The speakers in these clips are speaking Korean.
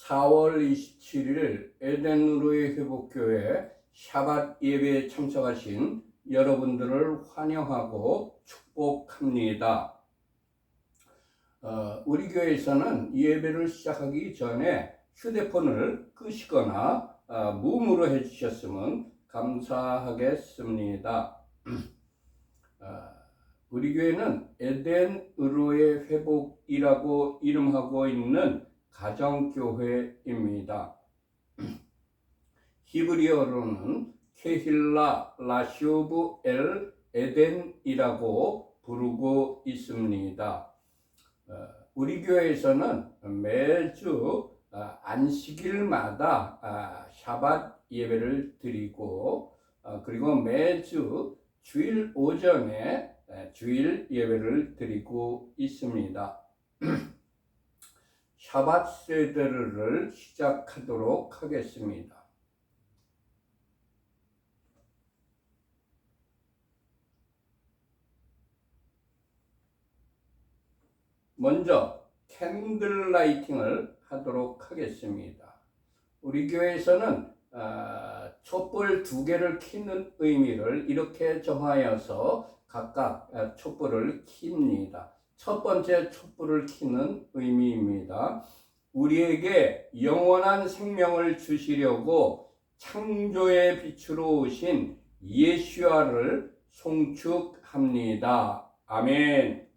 4월 27일 에덴루의 회복교회 샤밧 예배에 참석하신 여러분들을 환영하고 축복합니다. 우리 교회에서는 예배를 시작하기 전에 휴대폰을 끄시거나 무음으로 해주셨으면 감사하겠습니다. 우리 교회는 에덴루의 회복이라고 이름하고 있는 가정교회입니다. 히브리어로는 케힐라 라쇼브 엘 에덴이라고 부르고 있습니다. 우리 교회에서는 매주 안식일마다 샤밧 예배를 드리고 그리고 매주 주일 오전에 주일 예배를 드리고 있습니다. 샤밧 세데르를 시작하도록 하겠습니다. 먼저 캔들 라이팅을 하도록 하겠습니다. 우리 교회에서는 촛불 2개를 켜는 의미를 이렇게 정하여서 각각 촛불을 킵니다. 첫 번째 촛불을 켜는 의미입니다. 우리에게 영원한 생명을 주시려고 창조의 빛으로 오신 예수아를 송축합니다. 아멘.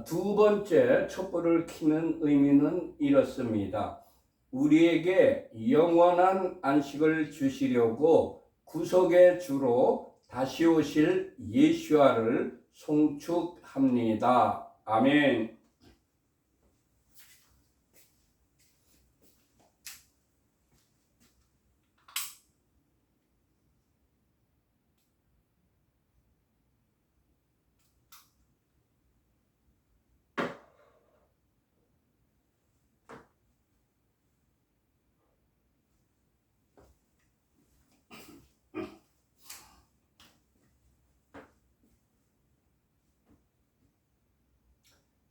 두 번째 촛불을 켜는 의미는 이렇습니다. 우리에게 영원한 안식을 주시려고 구속의 주로 다시 오실 예수아를 송축합니다. 아멘.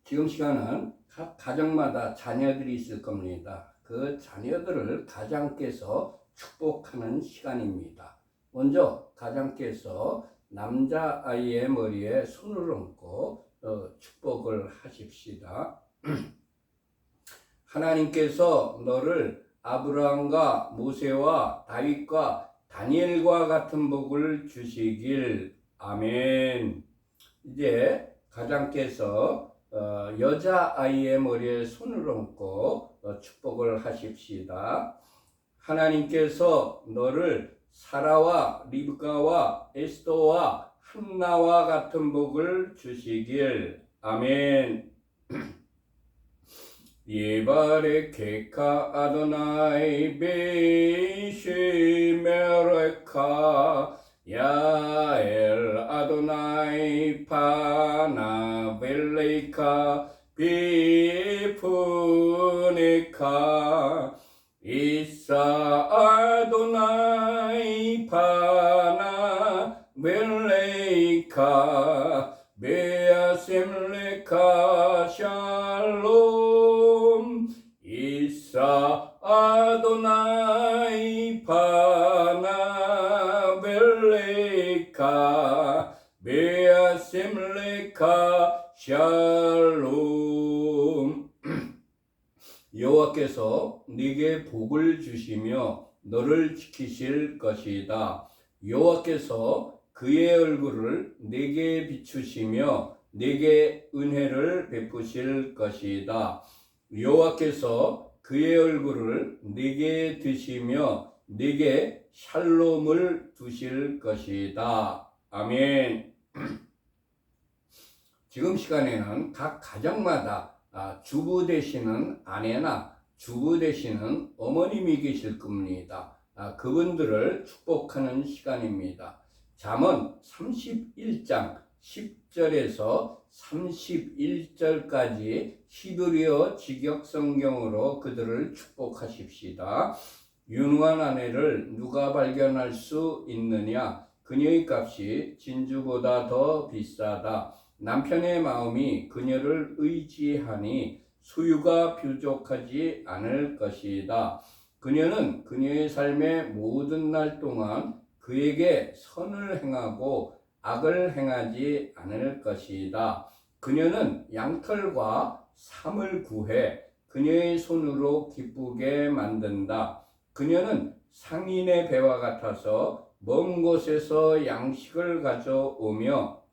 지금 시간은 각 가정마다 자녀들이 있을 겁니다. 그 자녀들을 가장께서 축복하는 시간입니다. 먼저 가장께서 남자아이의 머리에 손을 얹고 축복을 하십시다. 하나님께서 너를 아브라함과 모세와 다윗과 다니엘과 같은 복을 주시길. 아멘. 이제 가장께서 여자아이의 머리에 손을 얹고 축복을 하십시다. 하나님께서 너를 사라와 리브가와 에스더와 한나와 같은 복을 주시길. 아멘. 예바레케카 아도나이 베시메레카 야엘 아도나이 파나벨레이카 비푸니카 이사 아도나이 파나벨레이카 베아셈레카 샬롬 이사 아도나이 파나벨레카 베아셈레카 샬롬. 여호와께서 네게 복을 주시며 너를 지키실 것이다. 여호와께서 그의 얼굴을 네게 비추시며 네게 은혜를 베푸실 것이다. 여호와께서 그의 얼굴을 네게 드시며 네게 샬롬을 두실 것이다. 아멘. 지금 시간에는 각 가정마다 주부 되시는 아내나 주부 되시는 어머님이 계실 겁니다. 그분들을 축복하는 시간입니다. 잠언 31장 10절에서 31절까지 히브리어 직역성경으로 그들을 축복하십시다. 유능한 아내를 누가 발견할 수 있느냐? 그녀의 값이 진주보다 더 비싸다. 남편의 마음이 그녀를 의지하니 소유가 부족하지 않을 것이다. 그녀는 그녀의 삶의 모든 날 동안 그에게 선을 행하고 악을 행하지 않을 것이다. 그녀는 양털과 삼을 구해 그녀의 손으로 기쁘게 만든다. 그녀는 상인의 배와 같아서 먼 곳에서 양식을 가져오며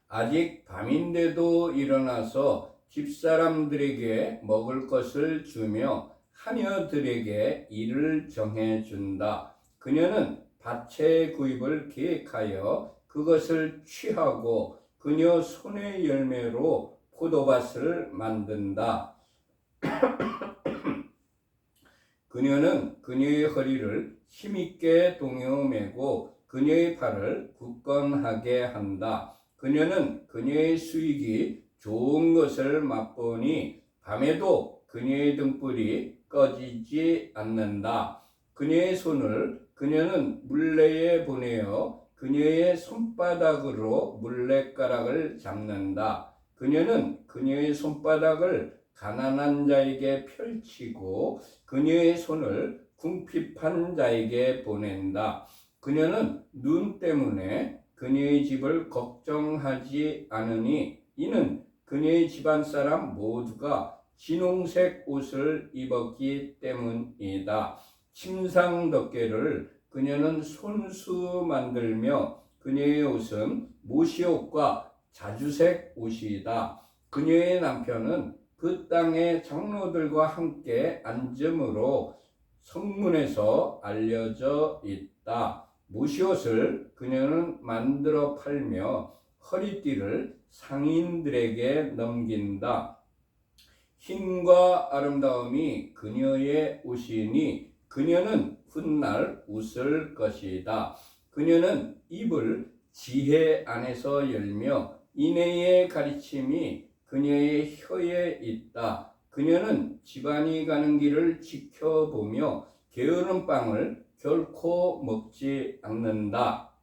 아직 밤인데도 일어나서 집사람들에게 먹을 것을 주며 하녀들에게 일을 정해준다. 그녀는 밭의 구입을 계획하여 그것을 취하고 그녀 손의 열매로 포도밭을 만든다. 그녀는 그녀의 허리를 힘있게 동여매고 그녀의 팔을 굳건하게 한다. 그녀는 그녀의 수익이 좋은 것을 맛보니 밤에도 그녀의 등불이 꺼지지 않는다. 그녀의 손을 그녀는 물레에 보내어 그녀의 손바닥으로 물레가락을 잡는다. 그녀는 그녀의 손바닥을 가난한 자에게 펼치고 그녀의 손을 궁핍한 자에게 보낸다. 그녀는 눈 때문에 그녀의 집을 걱정하지 않으니 이는 그녀의 집안 사람 모두가 진홍색 옷을 입었기 때문이다. 침상 덮개를 그녀는 손수 만들며 그녀의 옷은 모시옷과 자주색 옷이다. 그녀의 남편은 그 땅의 장로들과 함께 앉음으로 성문에서 알려져 있다. 모시옷을 그녀는 만들어 팔며 허리띠를 상인들에게 넘긴다. 힘과 아름다움이 그녀의 옷이니 그녀는 훗날 웃을 것이다. 그녀는 입을 지혜 안에서 열며 인애의 가르침이 그녀의 혀에 있다. 그녀는 집안이 가는 길을 지켜보며 게으른 빵을 결코 먹지 않는다.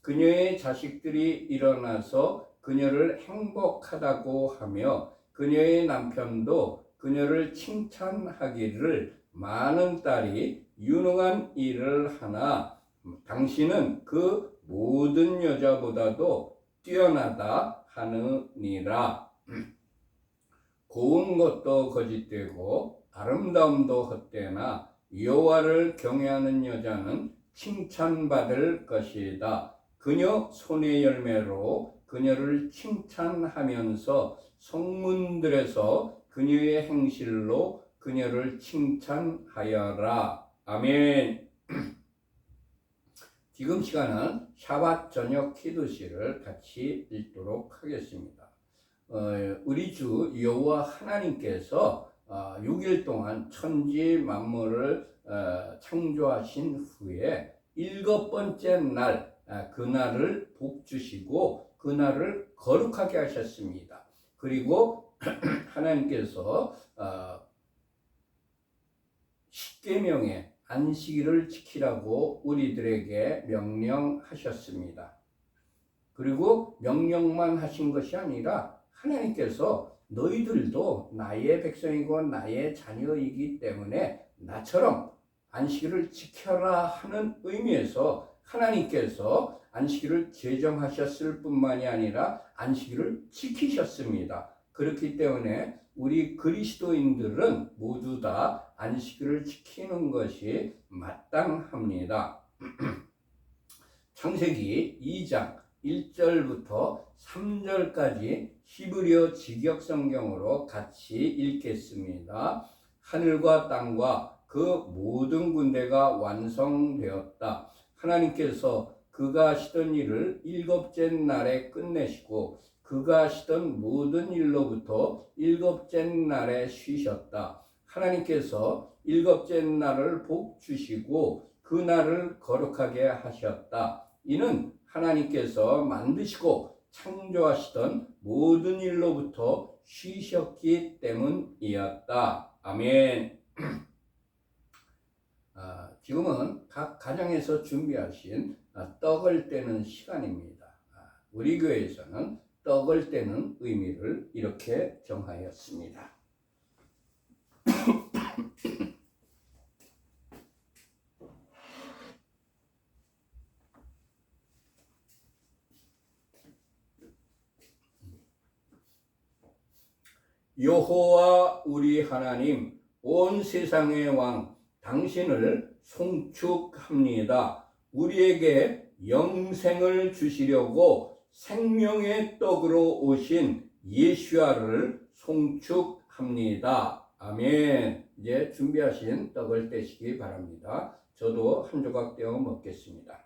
그녀의 자식들이 일어나서 그녀를 행복하다고 하며 그녀의 남편도 그녀를 칭찬하기를 많은 딸이 유능한 일을 하나 당신은 그 모든 여자보다도 뛰어나다 하느니라. 고운 것도 거짓되고 아름다움도 헛되나 여호와를 경외하는 여자는 칭찬받을 것이다. 그녀 손의 열매로 그녀를 칭찬하면서 성문들에서 그녀의 행실로 그녀를 칭찬하여라. 아멘. 지금 시간은 샤밧 저녁 키두시를 같이 읽도록 하겠습니다. 우리 주 여호와 하나님께서 6일 동안 천지 만물을 창조하신 후에 7번째 날 그날을 복 주시고 그날을 거룩하게 하셨습니다. 그리고 하나님께서 십계명의 안식일을 지키라고 우리들에게 명령하셨습니다. 그리고 명령만 하신 것이 아니라 하나님께서 너희들도 나의 백성이고 나의 자녀이기 때문에 나처럼 안식일을 지켜라 하는 의미에서 하나님께서 안식일을 제정하셨을 뿐만이 아니라 안식일을 지키셨습니다. 그렇기 때문에 우리 그리스도인들은 모두 다 안식일을 지키는 것이 마땅합니다. 창세기 2장 1절부터 3절까지 히브리어 직역 성경으로 같이 읽겠습니다. 하늘과 땅과 그 모든 군대가 완성되었다. 하나님께서 그가 하시던 일을 7째 날에 끝내시고 그가 하시던 모든 일로부터 7째 날에 쉬셨다. 하나님께서 7째 날을 복 주시고 그 날을 거룩하게 하셨다. 이는 하나님께서 만드시고 창조하시던 모든 일로부터 쉬셨기 때문이었다. 아멘. 지금은 각 가정에서 준비하신 떡을 떼는 시간입니다. 우리 교회에서는 떡을 떼는 의미를 이렇게 정하였습니다. 여호와 우리 하나님, 온 세상의 왕 당신을 송축합니다. 우리에게 영생을 주시려고 생명의 떡으로 오신 예수야를 송축합니다. 아멘. 이제 준비하신 떡을 떼시기 바랍니다. 저도 한 조각 떼어 먹겠습니다.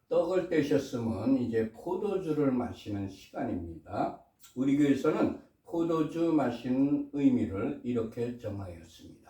떡을 떼셨으면 이제 포도주를 마시는 시간입니다. 우리 교회에서는 포도주 마시는 의미를 이렇게 정하였습니다.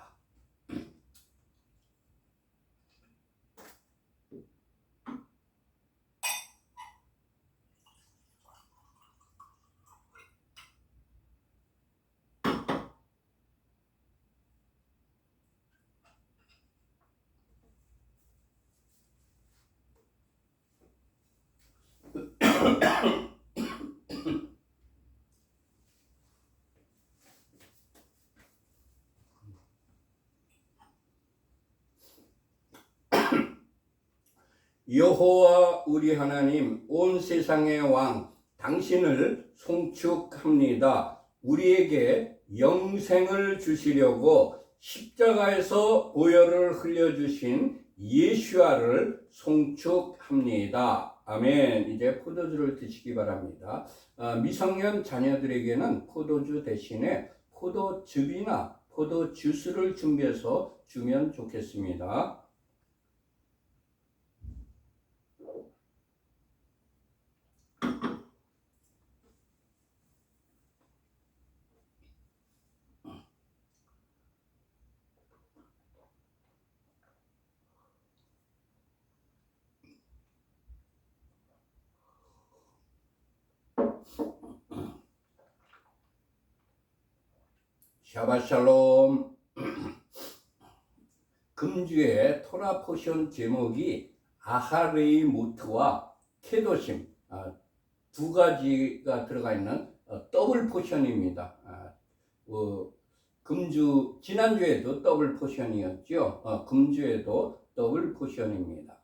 여호와 우리 하나님, 온 세상의 왕 당신을 송축합니다. 우리에게 영생을 주시려고 십자가에서 보혈을 흘려주신 예수야를 송축합니다. 아멘. 이제 포도주를 드시기 바랍니다. 미성년 자녀들에게는 포도주 대신에 포도즙이나 포도주스를 준비해서 주면 좋겠습니다. 샤바샬롬. 금주의 토라 포션 제목이 아하레이 모트와 케도심 두 가지가 들어가 있는 더블 포션입니다. 금주 지난주에도 더블 포션이었죠. 금주에도 더블 포션입니다.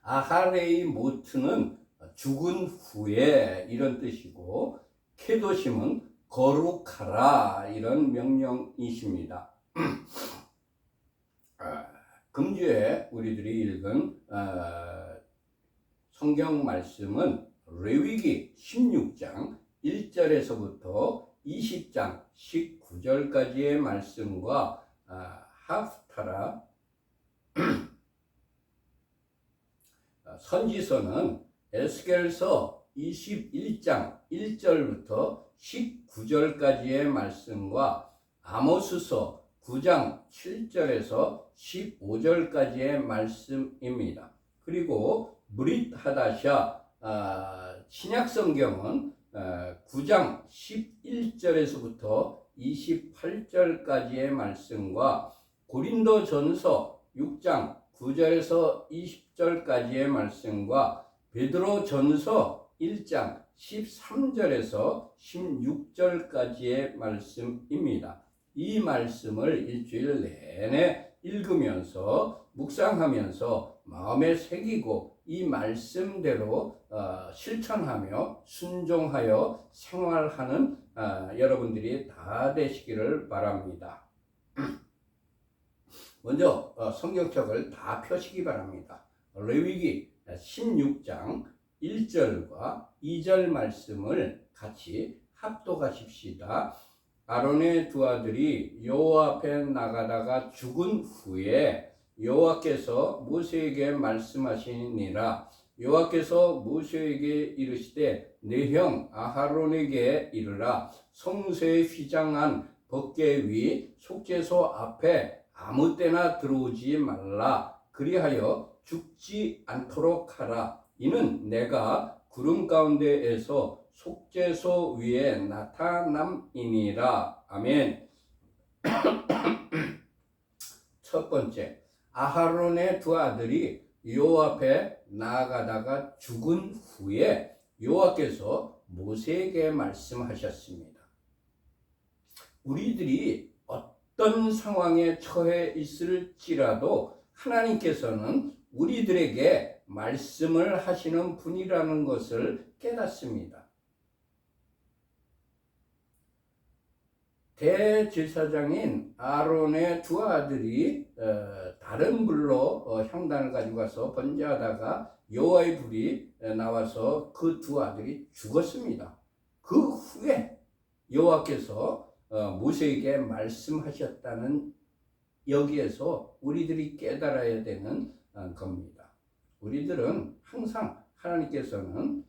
아하레이 모트는 죽은 후에 이런 뜻이고, 케도심은 거룩하라 이런 명령이십니다. 금주에 우리들이 읽은 성경 말씀은 레위기 16장 1절에서부터 20장 19절까지의 말씀과 하프타라 선지서는 에스겔서 21장 1절부터 19절까지의 말씀과 아모스서 9장 7절에서 15절까지의 말씀입니다. 그리고 브릿 하다샤 신약성경은 9장 11절에서부터 28절까지의 말씀과 고린도전서 6장 9절에서 20절까지의 말씀과 베드로전서 1장 13절에서 16절까지의 말씀입니다. 이 말씀을 일주일 내내 읽으면서 묵상하면서 마음에 새기고 이 말씀대로 실천하며 순종하여 생활하는 여러분들이 다 되시기를 바랍니다. 먼저 성경책을 다 펴시기 바랍니다. 레위기 16장 1절과 2절 말씀을 같이 합독하십시다. 아론의 두 아들이 여호와 앞에 나가다가 죽은 후에 여호와께서 모세에게 말씀하시니라. 여호와께서 모세에게 이르시되 내 형 아하론에게 이르라. 성소에 휘장한 법궤 위 속죄소 앞에 아무 때나 들어오지 말라. 그리하여 죽지 않도록 하라. 이는 내가 구름 가운데에서 속죄소 위에 나타남이니라. 아멘. 첫 번째, 아하론의 두 아들이 여호와 앞에 나아가다가 죽은 후에 여호와께서 모세에게 말씀하셨습니다. 우리들이 어떤 상황에 처해 있을지라도 하나님께서는 우리들에게 말씀을 하시는 분이라는 것을 깨닫습니다. 대제사장인 아론의 두 아들이 다른 불로 향단을 가지고 가서 번제하다가 여호와의 불이 나와서 그 두 아들이 죽었습니다. 그 후에 여호와께서 모세에게 말씀하셨다는 여기에서 우리들이 깨달아야 되는 겁니다. 우리들은 항상 하나님께서는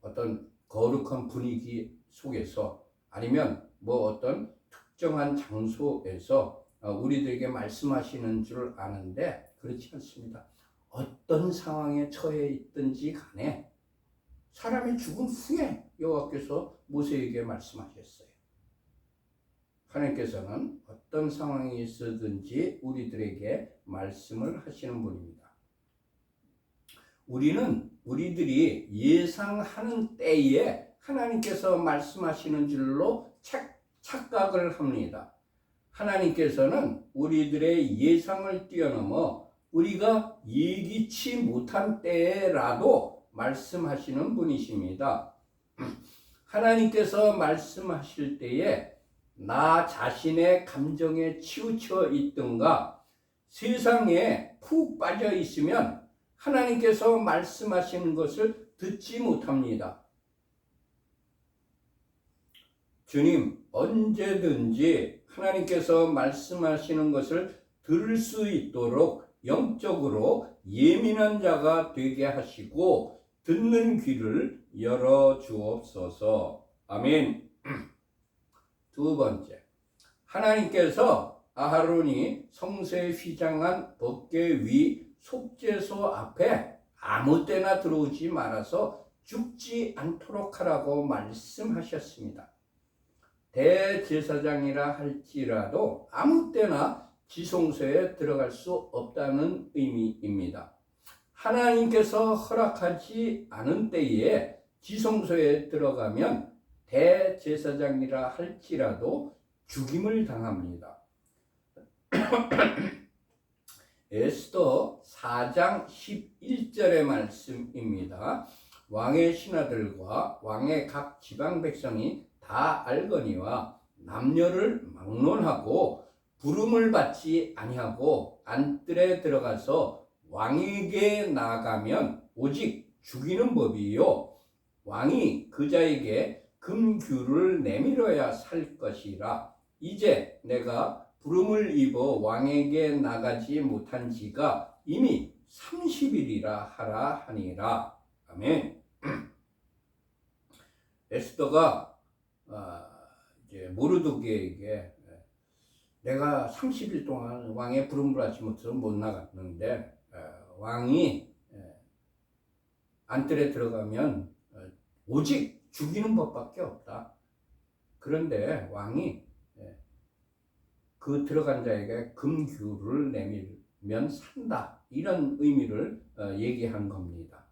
어떤 거룩한 분위기 속에서 아니면 어떤 특정한 장소에서 우리들에게 말씀하시는 줄 아는데 그렇지 않습니다. 어떤 상황에 처해 있든지 간에 사람이 죽은 후에 여호와께서 모세에게 말씀하셨어요. 하나님께서는 어떤 상황이 있어든지 우리들에게 말씀을 하시는 분입니다. 우리는 우리들이 예상하는 때에 하나님께서 말씀하시는 줄로 착각을 합니다. 하나님께서는 우리들의 예상을 뛰어넘어 우리가 예기치 못한 때라도 말씀하시는 분이십니다. 하나님께서 말씀하실 때에 나 자신의 감정에 치우쳐 있든가 세상에 푹 빠져 있으면 하나님께서 말씀하시는 것을 듣지 못합니다. 주님, 언제든지 하나님께서 말씀하시는 것을 들을 수 있도록 영적으로 예민한 자가 되게 하시고 듣는 귀를 열어 주옵소서. 아멘. 두 번째, 하나님께서 아하론이 성소에 휘장한 법궤 위 속죄소 앞에 아무 때나 들어오지 말아서 죽지 않도록 하라고 말씀하셨습니다. 대제사장이라 할지라도 아무 때나 지성소에 들어갈 수 없다는 의미입니다. 하나님께서 허락하지 않은 때에 지성소에 들어가면 대제사장이라 할지라도 죽임을 당합니다. 에스더 4장 11절의 말씀입니다. 왕의 신하들과 왕의 각 지방 백성이 다 알거니와 남녀를 막론하고 부름을 받지 아니하고 안뜰에 들어가서 왕에게 나아가면 오직 죽이는 법이요 왕이 그 자에게 금규를 내밀어야 살 것이라. 이제 내가 부름을 입어 왕에게 나가지 못한 지가 이미 30일이라 하라 하니라. 아멘. 에스더가 이제 모르드게에게 내가 30일 동안 왕의 부름을 받지 못해서 못 나갔는데 왕이 안뜰에 들어가면 오직 죽이는 법밖에 없다. 그런데 왕이 그 들어간 자에게 금규를 내밀면 산다. 이런 의미를 얘기한 겁니다.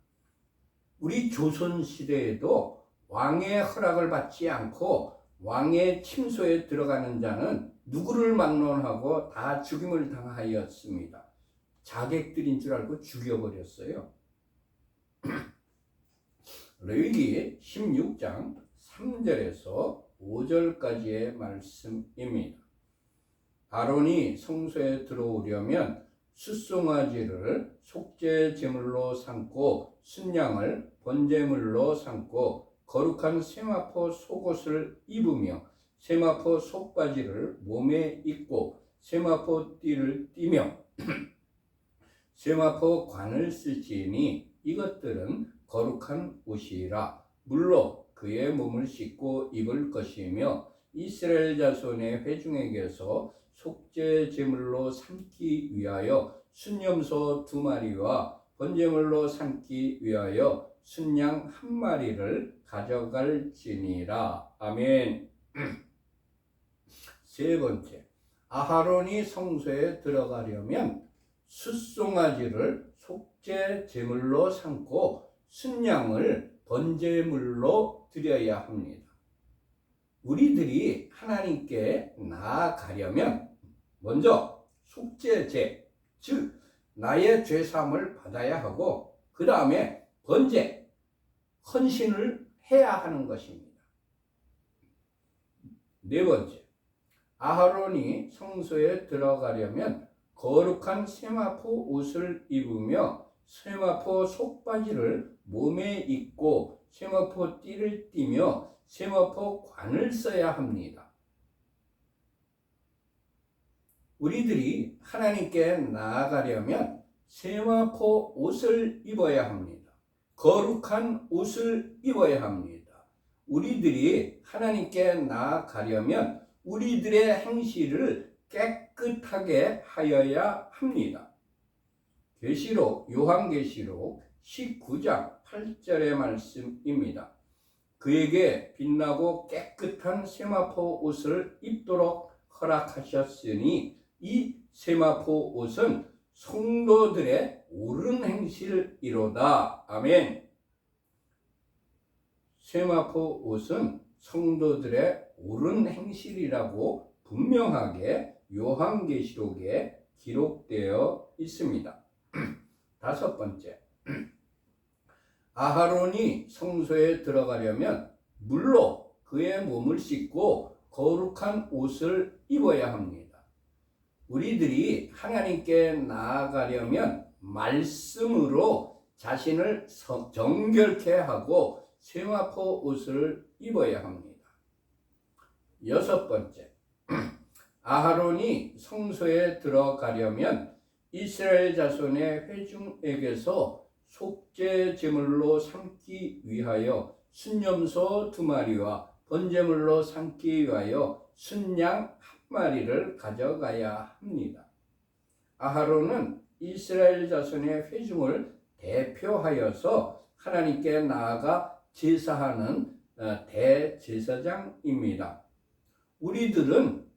우리 조선 시대에도 왕의 허락을 받지 않고 왕의 침소에 들어가는 자는 누구를 막론하고 다 죽임을 당하였습니다. 자객들인 줄 알고 죽여버렸어요. 레위기 16장 3절에서 5절까지의 말씀입니다. 아론이 성소에 들어오려면 숫송아지를 속죄 제물로 삼고 순양을 번제물로 삼고 거룩한 세마포 속옷을 입으며 세마포 속바지를 몸에 입고 세마포 띠를 띠며 세마포 관을 쓸지니 이것들은 거룩한 옷이라. 물로 그의 몸을 씻고 입을 것이며 이스라엘 자손의 회중에게서 속죄 제물로 삼기 위하여 순염소 2마리와 번제물로 삼기 위하여 순양 1마리를 가져갈지니라. 아멘. 세 번째, 아하론이 성소에 들어가려면 숫송아지를 속죄 제물로 삼고 순양을 번제물로 드려야 합니다. 우리들이 하나님께 나아가려면 먼저 속죄제, 즉 나의 죄사함을 받아야 하고 그 다음에 번제, 헌신을 해야 하는 것입니다. 네 번째, 아하론이 성소에 들어가려면 거룩한 세마포 옷을 입으며 세마포 속바지를 몸에 입고 세마포 띠를 띠며 세마포 관을 써야 합니다. 우리들이 하나님께 나아가려면 세마포 옷을 입어야 합니다. 거룩한 옷을 입어야 합니다. 우리들이 하나님께 나아가려면 우리들의 행실을 깨끗하게 하여야 합니다. 요한계시록 19장 8절의 말씀입니다. 그에게 빛나고 깨끗한 세마포 옷을 입도록 허락하셨으니 이 세마포 옷은 성도들의 옳은 행실이로다. 아멘. 세마포 옷은 성도들의 옳은 행실이라고 분명하게 요한계시록에 기록되어 있습니다. 다섯 번째, 아하론이 성소에 들어가려면 물로 그의 몸을 씻고 거룩한 옷을 입어야 합니다. 우리들이 하나님께 나아가려면 말씀으로 자신을 정결케 하고 세마포 옷을 입어야 합니다. 여섯 번째, 아하론이 성소에 들어가려면 이스라엘 자손의 회중에게서 속죄 제물로 삼기 위하여 순염소 2마리와 번제물로 삼기 위하여 순양 1마리를 가져가야 합니다. 아하론은 이스라엘 자손의 회중을 대표하여서 하나님께 나아가 제사하는 대제사장입니다. 우리들은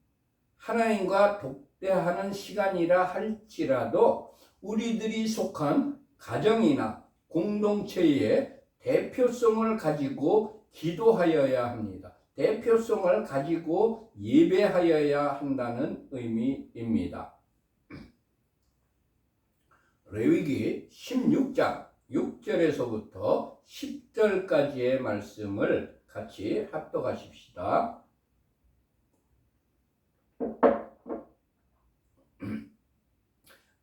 하나님과 독대하는 시간이라 할지라도 우리들이 속한 가정이나 공동체의 대표성을 가지고 기도하여야 합니다. 대표성을 가지고 예배하여야 한다는 의미입니다. 레위기 16장 6절에서부터 10절까지의 말씀을 같이 합독하십시다.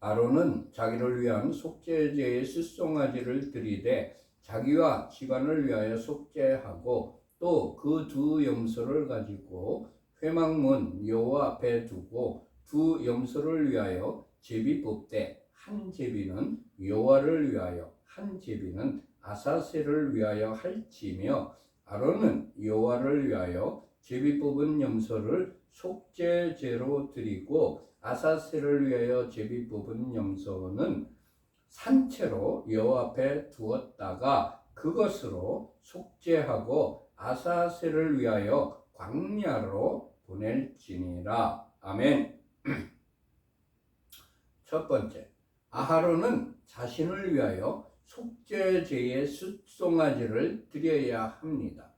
아론은 자기를 위한 속죄제의 숫송아지를 드리되 자기와 집안을 위하여 속죄하고 또 그 2 염소를 가지고 회막문 여호와 앞에 두고 2 염소를 위하여 제비 뽑되 한 제비는 여호와를 위하여 한 제비는 아사셀을 위하여 할지며 아론은 여호와를 위하여 제비 뽑은 염소를 속죄제로 드리고 아사셀을 위하여 제비 뽑은 염소는 산채로 여호와 앞에 두었다가 그것으로 속죄하고 아사셀을 위하여 광야로 보낼지니라. 아멘. 첫 번째, 아하론은 자신을 위하여 속죄제의 숫송아지를 드려야 합니다.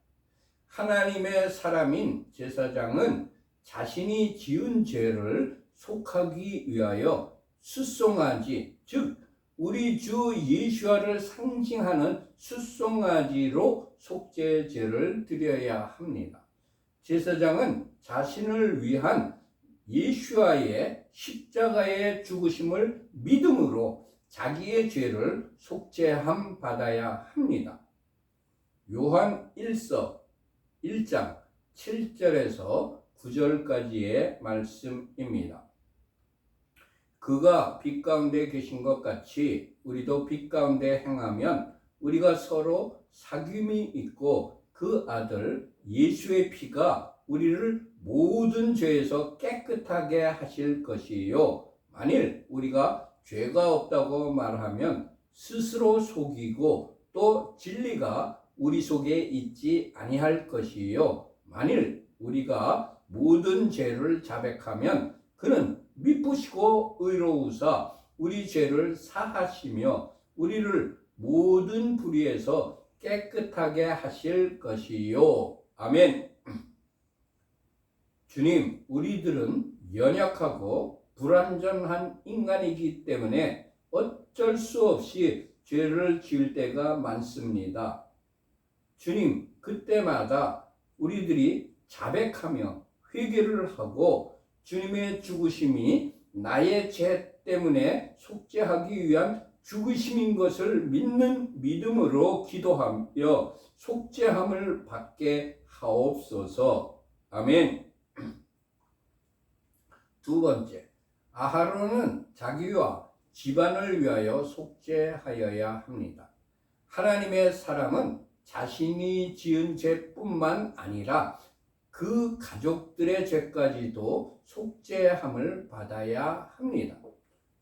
하나님의 사람인 제사장은 자신이 지은 죄를 속하기 위하여 숫송아지, 즉 우리 주 예수와를 상징하는 숫송아지로 속죄제를 드려야 합니다. 제사장은 자신을 위한 예수와의 십자가의 죽으심을 믿음으로 자기의 죄를 속죄함 받아야 합니다. 요한 1서 1장 7절에서 9절까지의 말씀입니다. 그가 빛 가운데 계신 것 같이 우리도 빛 가운데 행하면 우리가 서로 사귐이 있고 그 아들 예수의 피가 우리를 모든 죄에서 깨끗하게 하실 것이요. 만일 우리가 죄가 없다고 말하면 스스로 속이고 또 진리가 우리 속에 있지 아니할 것이요. 만일 우리가 모든 죄를 자백하면 그는 미쁘시고 의로우사 우리 죄를 사하시며 우리를 모든 불의에서 깨끗하게 하실 것이요. 아멘. 주님, 우리들은 연약하고 불완전한 인간이기 때문에 어쩔 수 없이 죄를 지을 때가 많습니다. 주님, 그때마다 우리들이 자백하며 회개를 하고 주님의 죽으심이 나의 죄 때문에 속죄하기 위한 죽으심인 것을 믿는 믿음으로 기도하며 속죄함을 받게 하옵소서. 아멘. 두 번째, 아하론은 자기와 집안을 위하여 속죄하여야 합니다. 하나님의 사람은 자신이 지은 죄뿐만 아니라 그 가족들의 죄까지도 속죄함을 받아야 합니다.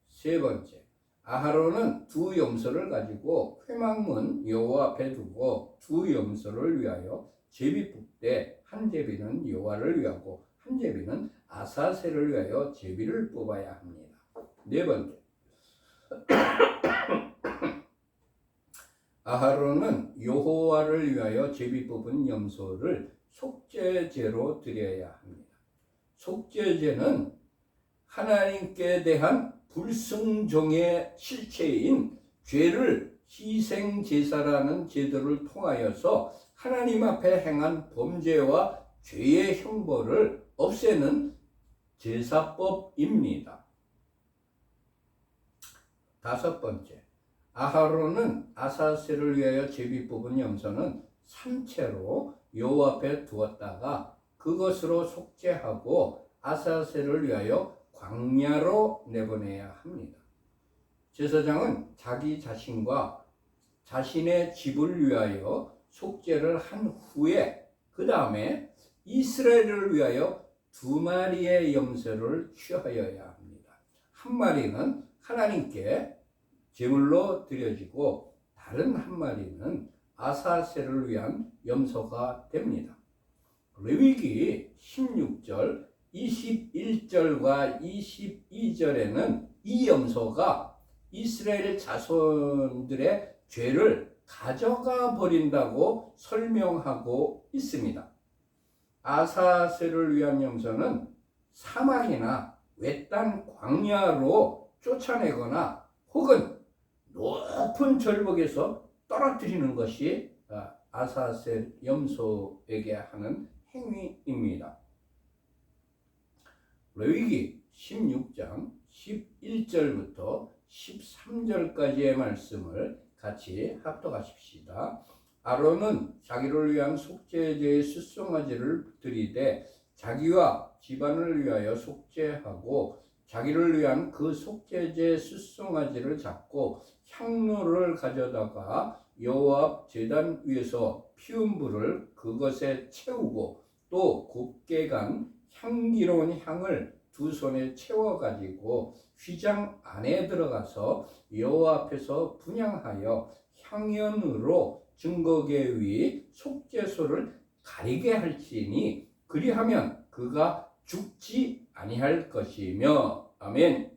세 번째, 아하론은 두 염소를 가지고 회막문 여호와 앞에 두고 두 염소를 위하여 제비 뽑되 한 제비는 여호와를 위하고 한 제비는 아사셀을 위하여 제비를 뽑아야 합니다. 네 번째, 아하론은 여호와를 위하여 제비 뽑은 염소를 속죄제로 드려야 합니다. 속죄제는 하나님께 대한 불순종의 실체인 죄를 희생제사라는 제도를 통하여서 하나님 앞에 행한 범죄와 죄의 형벌을 없애는 제사법입니다. 다섯 번째, 아하론은 아사셀을 위하여 제비 뽑은 염소는 산채로 여호와 앞에 두었다가 그것으로 속죄하고 아사셀을 위하여 광야로 내보내야 합니다. 제사장은 자기 자신과 자신의 집을 위하여 속죄를 한 후에 그 다음에 이스라엘을 위하여 두 마리의 염소를 취하여야 합니다. 한 마리는 하나님께 제물로 드려지고 다른 한 마리는 아사셀을 위한 염소가 됩니다. 레위기 16절, 21절과 22절에는 이 염소가 이스라엘 자손들의 죄를 가져가 버린다고 설명하고 있습니다. 아사셀을 위한 염소는 사막이나 외딴 광야로 쫓아내거나 혹은 높은 절벽에서 떨어뜨리는 것이 아사셀 염소에게 하는 행위입니다. 레위기 16장 11절부터 13절까지의 말씀을 같이 합독하십시다. 아론은 자기를 위한 속죄제의 숫송아지를 드리되 자기와 집안을 위하여 속죄하고 자기를 위한 그 속죄제 숫송아지를 잡고 향로를 가져다가 여호와 앞 제단 위에서 피운 불을 그것에 채우고 또 곱게 간 향기로운 향을 두 손에 채워 가지고 휘장 안에 들어가서 여호와 앞에서 분향하여 향연으로 증거계 위 속죄소를 가리게 할지니 그리하면 그가 죽지 아니할 것이며. 아멘.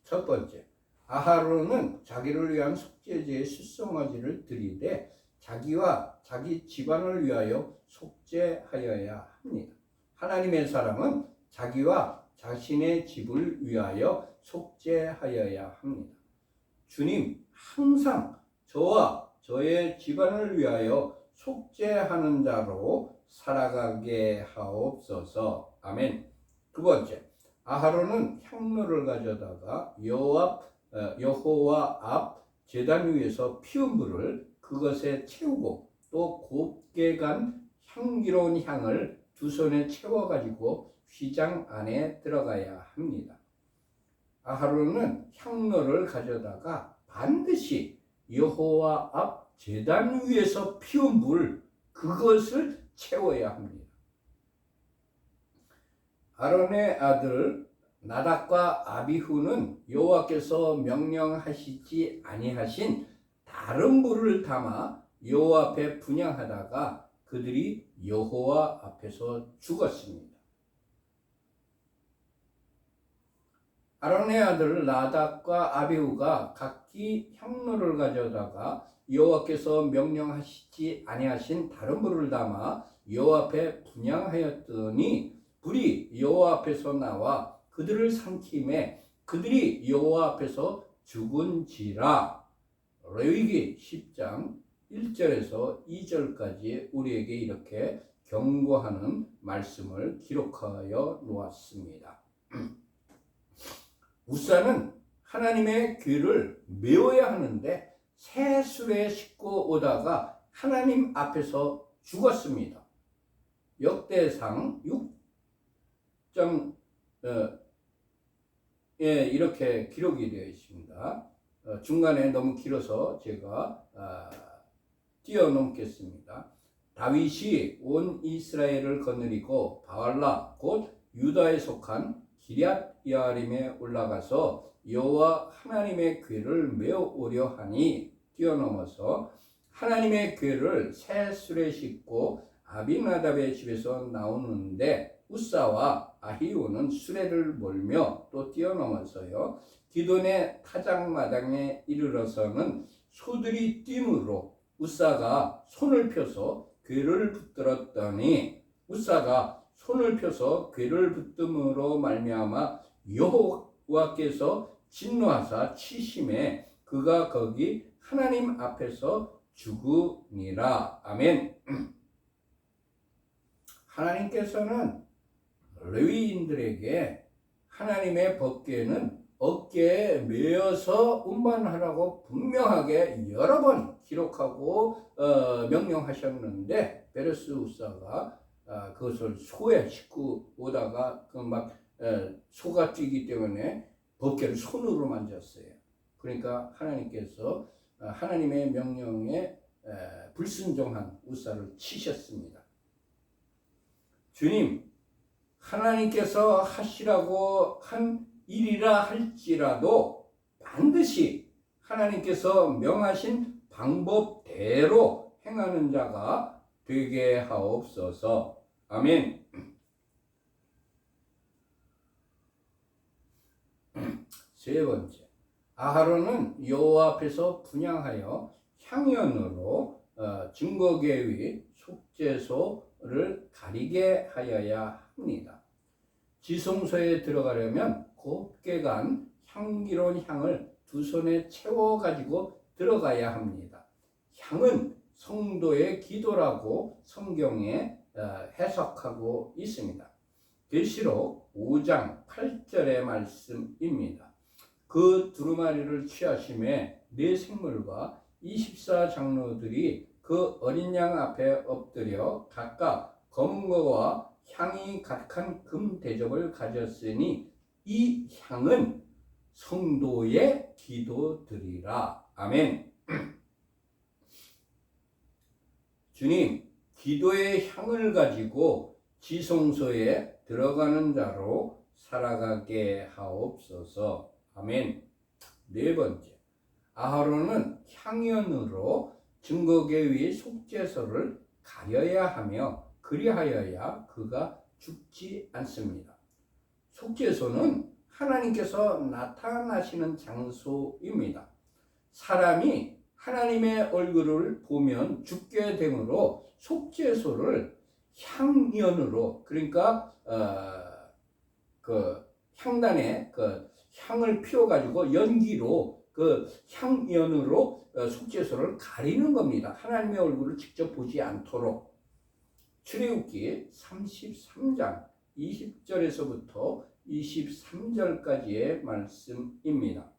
첫 번째, 아하론은 자기를 위한 속죄제의 수송아지를 드리되 자기와 자기 집안을 위하여 속죄하여야 합니다. 하나님의 사람은 자기와 자신의 집을 위하여 속죄하여야 합니다. 주님, 항상 저와 저의 집안을 위하여 속죄하는 자로 살아가게 하옵소서. 아멘. 두 번째, 아하론은 향로를 가져다가 여호와 앞 제단 위에서 피운 불을 그것에 채우고 또 곱게 간 향기로운 향을 두 손에 채워가지고 휘장 안에 들어가야 합니다. 아하론은 향로를 가져다가 반드시 여호와 앞 제단 위에서 피운 불 그것을 채워야 합니다. 아론의 아들 나답과 아비후는 여호와께서 명령하시지 아니하신 다른 불을 담아 여호와 앞에 분향하다가 그들이 여호와 앞에서 죽었습니다. 아론의 아들 나답과 아비후가 각기 향로를 가져다가 여호와께서 명령하시지 아니하신 다른 불을 담아 여호와 앞에 분향하였더니 불이 여호와 앞에서 나와 그들을 삼키매 그들이 여호와 앞에서 죽은지라. 레위기 10장 1절에서 2절까지 우리에게 이렇게 경고하는 말씀을 기록하여 놓았습니다. 우사는 하나님의 귀를 메워야 하는데 새 수레에 싣고 오다가 하나님 앞에서 죽었습니다. 역대상 6장 이렇게 기록이 되어 있습니다. 중간에 너무 길어서 제가 뛰어넘겠습니다. 다윗이 온 이스라엘을 거느리고 바알라 곧 유다에 속한 기럇 여아림에 올라가서 여호와 하나님의 궤를 메어오려 하니 뛰어넘어서 하나님의 궤를 새 수레에 싣고 아비나답의 집에서 나오는데 우사와 아히오는 수레를 몰며 또 뛰어넘어서요 기돈의 타작마당에 이르러서는 소들이 뛰므로 우사가 손을 펴서 궤를 붙들었더니 우사가 손을 펴서 궤를 붙듦으로 말미암아 여호와께서 진노하사 치심에 그가 거기 하나님 앞에서 죽으니라. 아멘. 하나님께서는 레위인들에게 하나님의 법궤는 어깨에 메어서 운반하라고 분명하게 여러 번 기록하고 명령하셨는데 베레스 우사가 그것을 소에 싣고 오다가 소가 뛰기 때문에 법궤를 손으로 만졌어요. 그러니까 하나님께서 하나님의 명령에 불순종한 우사를 치셨습니다. 주님, 하나님께서 하시라고 한 일이라 할지라도 반드시 하나님께서 명하신 방법대로 행하는 자가 되게 하옵소서. 아멘. 세 번째, 아하론은 여호와 앞에서 분향하여 향연으로 증거궤 위 속죄소를 가리게 하여야 합니다. 지성소에 들어가려면 곱게 간 향기로운 향을 두 손에 채워 가지고 들어가야 합니다. 향은 성도의 기도라고 성경에 해석하고 있습니다. 계시록 5장 8절의 말씀입니다. 그 두루마리를 취하심에 네 생물과 24장로들이 그 어린 양 앞에 엎드려 각각 검은 거와 향이 가득한 금 대접을 가졌으니 이 향은 성도의 기도드리라. 아멘. 주님, 기도의 향을 가지고 지성소에 들어가는 자로 살아가게 하옵소서. 아멘. 네 번째, 아하론은 향연으로 증거궤 위 속죄소를 가려야 하며 그리하여야 그가 죽지 않습니다. 속죄소는 하나님께서 나타나시는 장소입니다. 사람이 하나님의 얼굴을 보면 죽게 되므로 속죄소를 향연으로, 그러니까 그 향단에 그 향을 피워 가지고 연기로 그 향연으로 속죄소를 가리는 겁니다. 하나님의 얼굴을 직접 보지 않도록. 출애굽기 33장 20절에서부터 23절까지의 말씀입니다.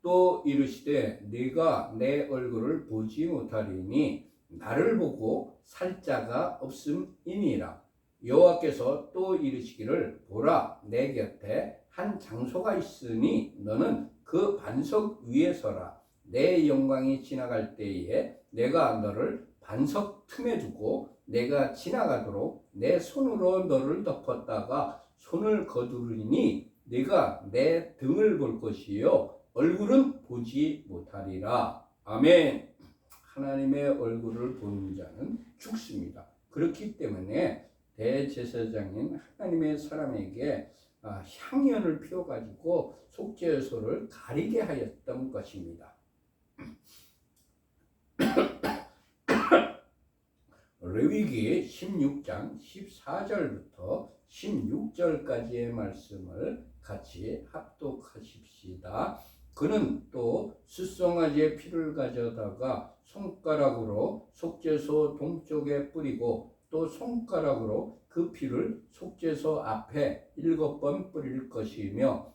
또 이르시되 네가 내 얼굴을 보지 못하리니 나를 보고 살 자가 없음이니라. 여호와께서 또 이르시기를 보라 내 곁에 한 장소가 있으니 너는 그 반석 위에 서라. 내 영광이 지나갈 때에 내가 너를 반석 틈에 두고 내가 지나가도록 내 손으로 너를 덮었다가 손을 거두리니 네가 내 등을 볼 것이요 얼굴은 보지 못하리라. 아멘. 하나님의 얼굴을 보는 자는 죽습니다. 그렇기 때문에 대제사장인 하나님의 사람에게 향연을 피워가지고 속죄소를 가리게 하였던 것입니다. 레위기 16장 14절부터 16절까지의 말씀을 같이 합독하십시다. 그는 또 숫송아지의 피를 가져다가 손가락으로 속죄소 동쪽에 뿌리고 또 손가락으로 그 피를 속죄소 앞에 7번 뿌릴 것이며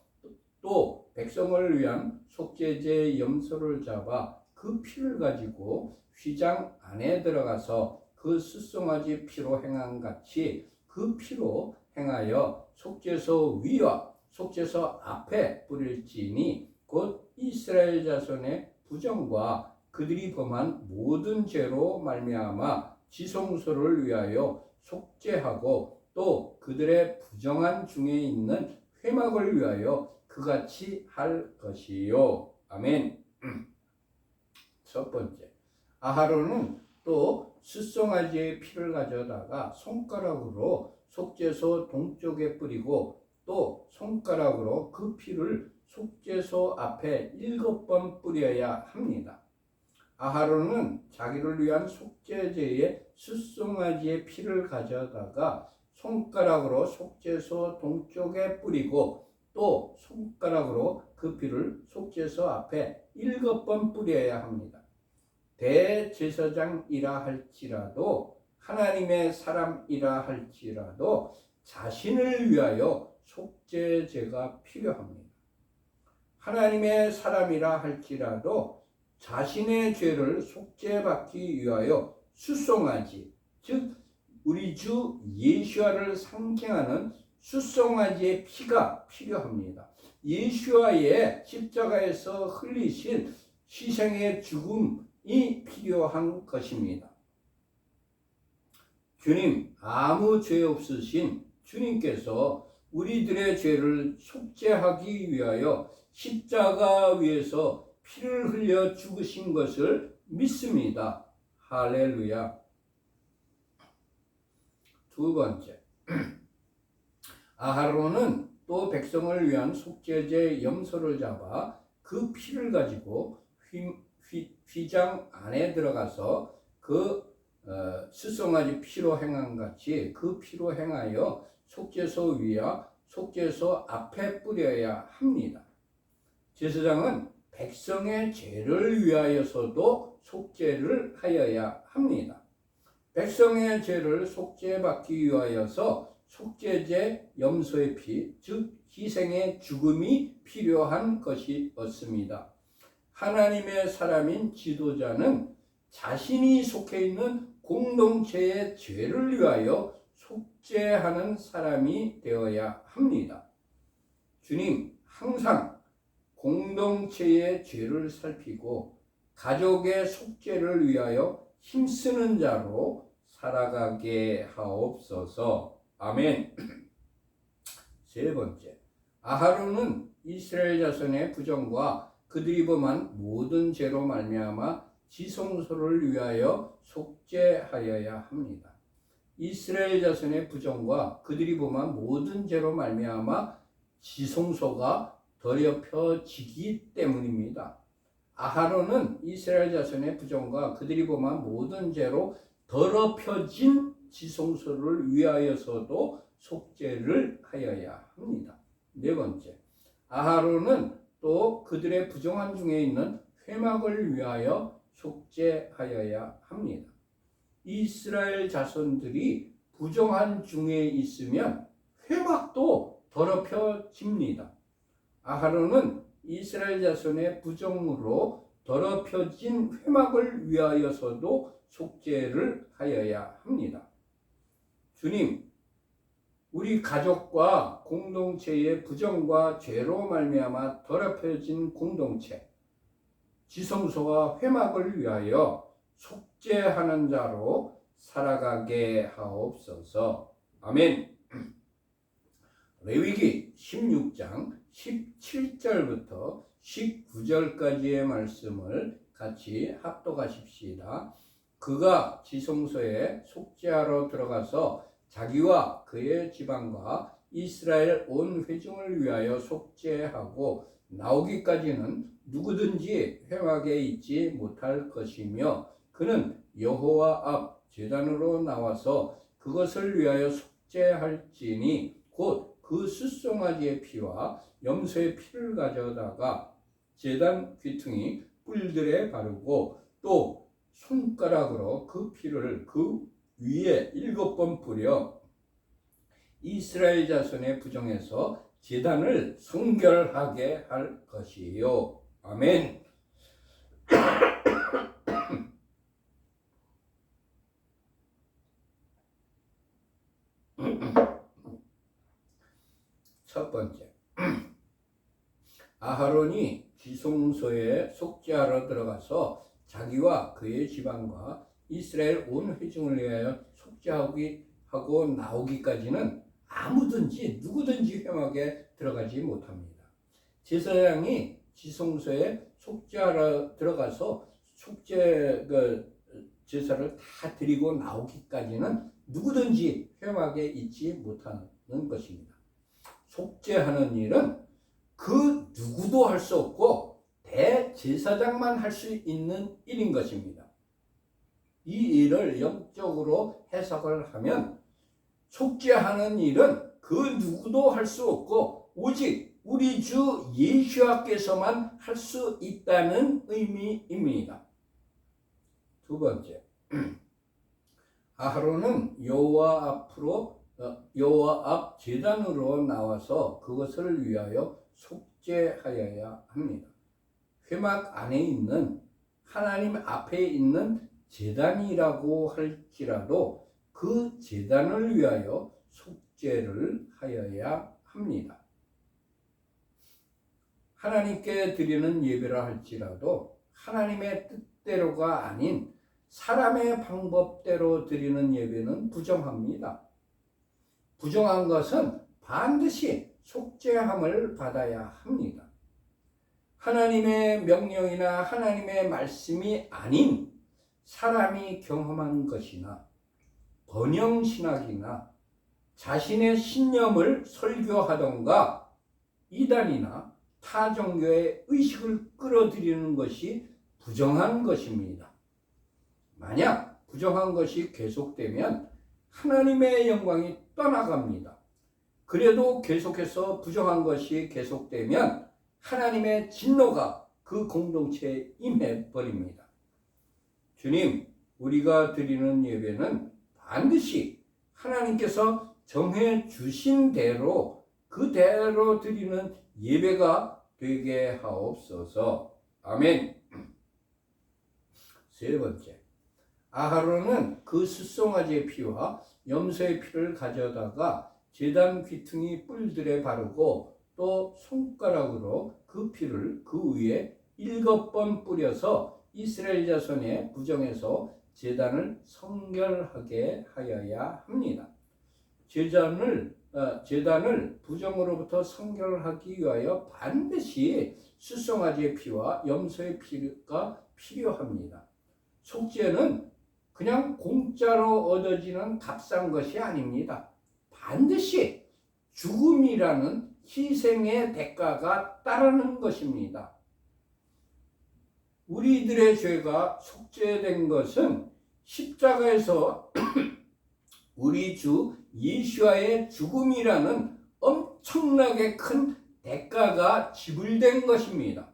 또 백성을 위한 속죄제 염소를 잡아 그 피를 가지고 휘장 안에 들어가서 그 숫송아지 피로 행한 같이 그 피로 행하여 속죄소 위와 속죄소 앞에 뿌릴지니 곧 이스라엘 자손의 부정과 그들이 범한 모든 죄로 말미암아 지성소를 위하여 속죄하고 또 그들의 부정한 중에 있는 회막을 위하여 그같이 할 것이요. 아멘. 첫 번째, 아하론은 또 숫송아지의 피를 가져다가 손가락으로 속죄소 동쪽에 뿌리고 또 손가락으로 그 피를 속죄소 앞에 7번 뿌려야 합니다. 아하론은 자기를 위한 속죄제의 숫송아지의 피를 가져다가 손가락으로 속죄소 동쪽에 뿌리고 또 손가락으로 그 피를 속죄소 앞에 7번 뿌려야 합니다. 대제사장이라 할지라도 하나님의 사람이라 할지라도 자신을 위하여 속죄제가 필요합니다. 하나님의 사람이라 할지라도 자신의 죄를 속죄받기 위하여 숫송아지, 즉 우리 주 예수와를 상징하는 숫송아지의 피가 필요합니다. 예수와의 십자가에서 흘리신 희생의 죽음이 필요한 것입니다. 주님, 아무 죄 없으신 주님께서 우리들의 죄를 속죄하기 위하여 십자가 위에서 피를 흘려 죽으신 것을 믿습니다. 할렐루야. 두 번째, 아하론은 또 백성을 위한 속죄제 염소를 잡아 그 피를 가지고 휘장 안에 들어가서 그 숫송아지 피로 행한 같이 그 피로 행하여 속죄소 위와 속죄소 앞에 뿌려야 합니다. 제사장은 백성의 죄를 위하여서도 속죄를 하여야 합니다. 백성의 죄를 속죄받기 위하여서 속죄제 염소의 피, 즉 희생의 죽음이 필요한 것이었습니다. 하나님의 사람인 지도자는 자신이 속해 있는 공동체의 죄를 위하여 속죄하는 사람이 되어야 합니다. 주님, 항상 공동체의 죄를 살피고 가족의 속죄를 위하여 힘쓰는 자로 살아가게 하옵소서. 아멘. 세 번째, 아하론은 이스라엘 자손의 부정과 그들이 범한 모든 죄로 말미암아 지성소를 위하여 속죄하여야 합니다. 이스라엘 자손의 부정과 그들이 범한 모든 죄로 말미암아 지성소가 더럽혀지기 때문입니다. 아하론은 이스라엘 자손의 부정과 그들이 범한 모든 죄로 더럽혀진 지성소를 위하여서도 속죄를 하여야 합니다. 네 번째, 아하론은 또 그들의 부정한 중에 있는 회막을 위하여 속죄하여야 합니다. 이스라엘 자손들이 부정한 중에 있으면 회막도 더럽혀집니다. 아하론은 이스라엘 자손의 부정으로 더럽혀진 회막을 위하여서도 속죄를 하여야 합니다. 주님, 우리 가족과 공동체의 부정과 죄로 말미암아 더럽혀진 공동체, 지성소와 회막을 위하여 속죄하는 자로 살아가게 하옵소서. 아멘. 레위기 16장 17절부터 19절까지의 말씀을 같이 합독하십시다. 그가 지성소에 속죄하러 들어가서 자기와 그의 집안과 이스라엘 온 회중을 위하여 속죄하고 나오기까지는 누구든지 회막에 있지 못할 것이며 그는 여호와 앞 제단으로 나와서 그것을 위하여 속죄할지니 곧 그 숫송아지의 피와 염소의 피를 가져다가 제단 귀퉁이 뿔들에 바르고 또 손가락으로 그 피를 그 위에 7번 뿌려 이스라엘 자손의 부정에서 제단을 성결하게 할 것이요. 아멘. 첫 번째, 아하론이 지성소에 속죄하러 들어가서 자기와 그의 집안과 이스라엘 온 회중을 위하여 속죄하고 나오기까지는 아무든지 누구든지 회막에 들어가지 못합니다. 제사장이 지성소에 속죄하러 들어가서 제사를 다 드리고 나오기까지는 누구든지 회막에 있지 못하는 것입니다. 속죄하는 일은 그 누구도 할 수 없고 대제사장만 할 수 있는 일인 것입니다. 이 일을 영적으로 해석을 하면 속죄하는 일은 그 누구도 할 수 없고 오직 우리 주 예수께서만 할 수 있다는 의미입니다. 두 번째, 아하론은 여호와 앞 제단으로 나와서 그것을 위하여 속죄하여야 합니다. 회막 안에 있는 하나님 앞에 있는 제단이라고 할지라도 그 제단을 위하여 속죄를 하여야 합니다. 하나님께 드리는 예배라 할지라도 하나님의 뜻대로가 아닌 사람의 방법대로 드리는 예배는 부정합니다. 부정한 것은 반드시 속죄함을 받아야 합니다. 하나님의 명령이나 하나님의 말씀이 아닌 사람이 경험한 것이나 번영신학이나 자신의 신념을 설교하던가 이단이나 타종교의 의식을 끌어들이는 것이 부정한 것입니다. 만약 부정한 것이 계속되면 하나님의 영광이 떠나갑니다. 그래도 계속해서 부정한 것이 계속되면 하나님의 진노가 그 공동체에 임해버립니다. 주님, 우리가 드리는 예배는 반드시 하나님께서 정해 주신 대로 그대로 드리는 예배가 되게 하옵소서. 아멘. 세 번째, 아하론은 그 숫송아지의 피와 염소의 피를 가져다가 제단 귀퉁이 뿔들에 바르고 또 손가락으로 그 피를 그 위에 7번 뿌려서 이스라엘 자손의 부정에서 제단을 성결하게 하여야 합니다. 제단을 부정으로부터 성결하기 위하여 반드시 숫송아지의 피와 염소의 피가 필요합니다. 속죄는 그냥 공짜로 얻어지는 값싼 것이 아닙니다. 반드시 죽음이라는 희생의 대가가 따르는 것입니다. 우리들의 죄가 속죄된 것은 십자가에서 우리 주 예수와의 죽음이라는 엄청나게 큰 대가가 지불된 것입니다.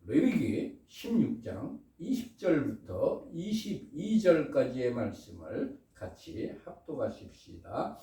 레위기 16장 20절부터 22절까지의 말씀을 같이 합독하십시다.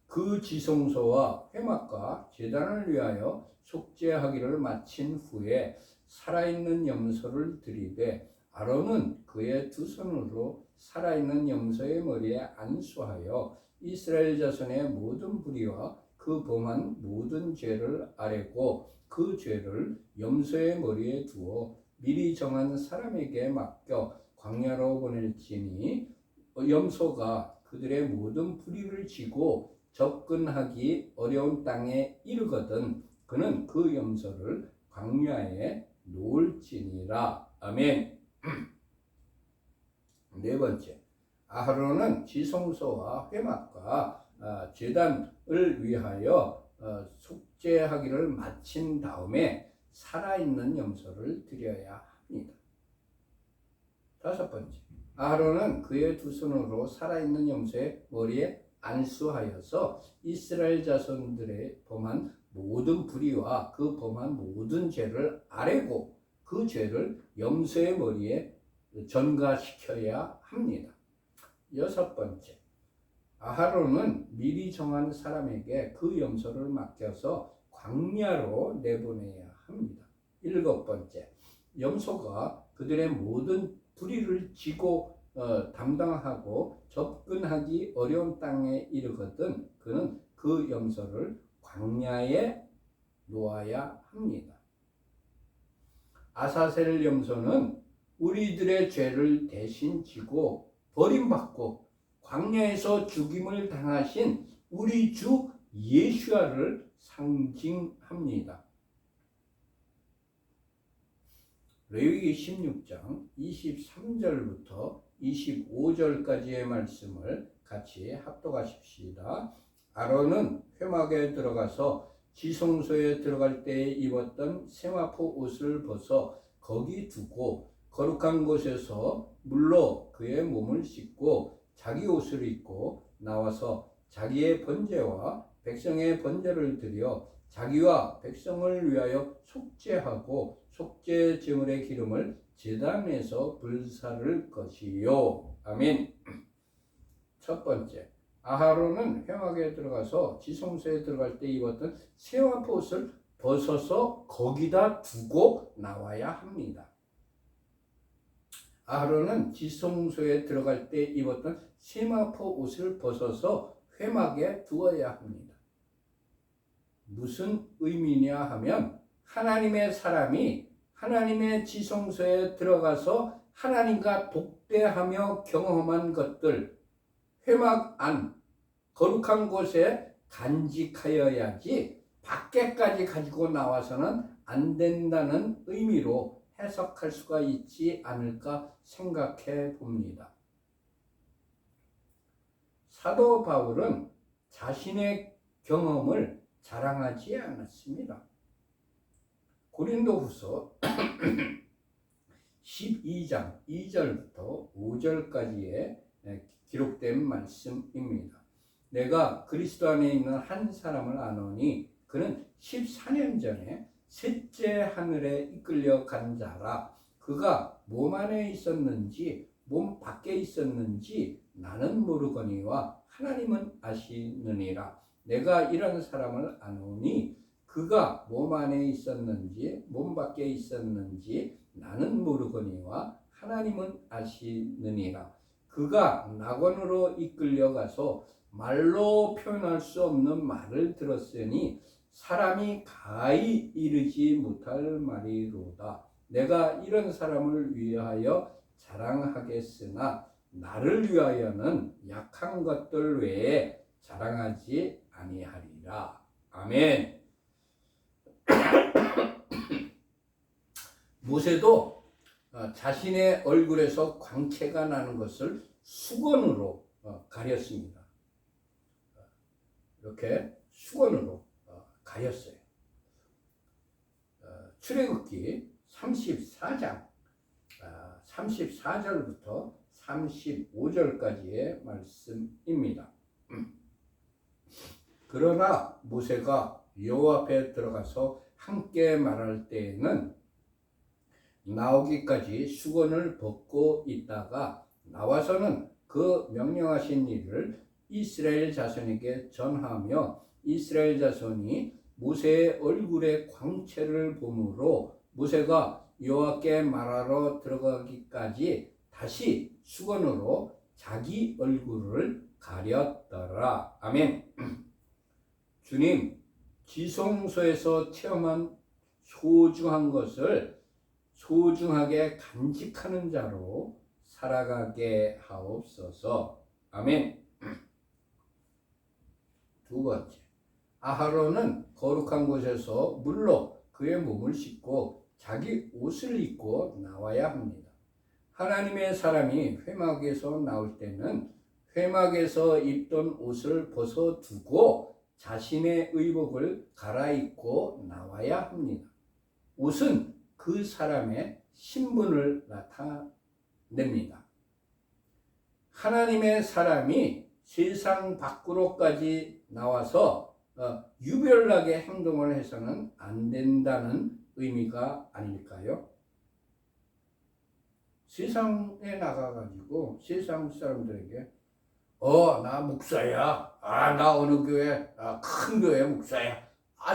그 지성소와 회막과 제단을 위하여 속죄하기를 마친 후에 살아있는 염소를 들이되 아론은 그의 두 손으로 살아있는 염소의 머리에 안수하여 이스라엘 자손의 모든 불의와 그 범한 모든 죄를 아뢰고 그 죄를 염소의 머리에 두어 미리 정한 사람에게 맡겨 광야로 보낼지니 염소가 그들의 모든 불의를 지고 접근하기 어려운 땅에 이르거든 그는 그 염소를 광야에 놓을지니라. 아멘. 네 번째, 아하론은 지성소와 회막과 제단을 위하여 속죄하기를 마친 다음에 살아있는 염소를 드려야 합니다. 다섯 번째, 아하론은 그의 두 손으로 살아있는 염소의 머리에 안수하여서 이스라엘 자손들의 범한 모든 불의와 그 범한 모든 죄를 아뢰고 그 죄를 염소의 머리에 전가시켜야 합니다. 여섯 번째, 아하론은 미리 정한 사람에게 그 염소를 맡겨서 광야로 내보내야 합니다. 일곱 번째, 염소가 그들의 모든 불의를 지고 담당하고 접근하기 어려운 땅에 이르거든 그는 그 염소를 광야에 놓아야 합니다. 아사셀 염소는 우리들의 죄를 대신 지고 버림받고 광야에서 죽임을 당하신 우리 주 예수와를 상징합니다. 레위기 16장 23절부터 25절까지의 말씀을 같이 합독하십시다. 아론은 회막에 들어가서 지성소에 들어갈 때 입었던 세마포 옷을 벗어 거기 두고 거룩한 곳에서 물로 그의 몸을 씻고 자기 옷을 입고 나와서 자기의 번제와 백성의 번제를 드려 자기와 백성을 위하여 속죄하고 속죄 제물의 기름을 제단에서 불사를 것이요. 아멘. 첫 번째, 아하론은 회막에 들어가서 지성소에 들어갈 때 입었던 세마포 옷을 벗어서 거기다 두고 나와야 합니다. 아하론은 지성소에 들어갈 때 입었던 세마포 옷을 벗어서 회막에 두어야 합니다. 무슨 의미냐 하면 하나님의 사람이 하나님의 지성소에 들어가서 하나님과 독대하며 경험한 것들, 회막 안 거룩한 곳에 간직하여야지 밖에까지 가지고 나와서는 안 된다는 의미로 해석할 수가 있지 않을까 생각해 봅니다. 사도 바울은 자신의 경험을 자랑하지 않았습니다. 고린도후서 12장 2절부터 5절까지의 기록된 말씀입니다. 내가 그리스도 안에 있는 한 사람을 아노니 그는 14년 전에 셋째 하늘에 이끌려 간 자라. 그가 몸 안에 있었는지 몸 밖에 있었는지 나는 모르거니와 하나님은 아시느니라. 내가 이런 사람을 아노니 그가 몸 안에 있었는지 몸 밖에 있었는지 나는 모르거니와 하나님은 아시느니라. 그가 낙원으로 이끌려가서 말로 표현할 수 없는 말을 들었으니 사람이 가히 이르지 못할 말이로다. 내가 이런 사람을 위하여 자랑하겠으나 나를 위하여는 약한 것들 외에 자랑하지 아니하리라. 아멘. 모세도 자신의 얼굴에서 광채가 나는 것을 수건으로 가렸습니다. 이렇게 수건으로 가렸어요. 출애굽기 34장 34절부터 35절까지의 말씀입니다. 그러나 모세가 여호와 앞에 들어가서 함께 말할 때에는 나오기까지 수건을 벗고 있다가 나와서는 그 명령하신 일을 이스라엘 자손에게 전하며 이스라엘 자손이 모세의 얼굴의 광채를 보므로 모세가 여호와께 말하러 들어가기까지 다시 수건으로 자기 얼굴을 가렸더라. 아멘. 주님, 지성소에서 체험한 소중한 것을 소중하게 간직하는 자로 살아가게 하옵소서. 아멘. 두 번째, 아하론은 거룩한 곳에서 물로 그의 몸을 씻고 자기 옷을 입고 나와야 합니다. 하나님의 사람이 회막에서 나올 때는 회막에서 입던 옷을 벗어두고 자신의 의복을 갈아입고 나와야 합니다. 옷은 그 사람의 신분을 나타냅니다. 하나님의 사람이 세상 밖으로까지 나와서 유별나게 행동을 해서는 안 된다는 의미가 아닐까요? 세상에 나가가지고 세상 사람들에게 나 목사야. 나 어느 교회, 큰 교회 목사야.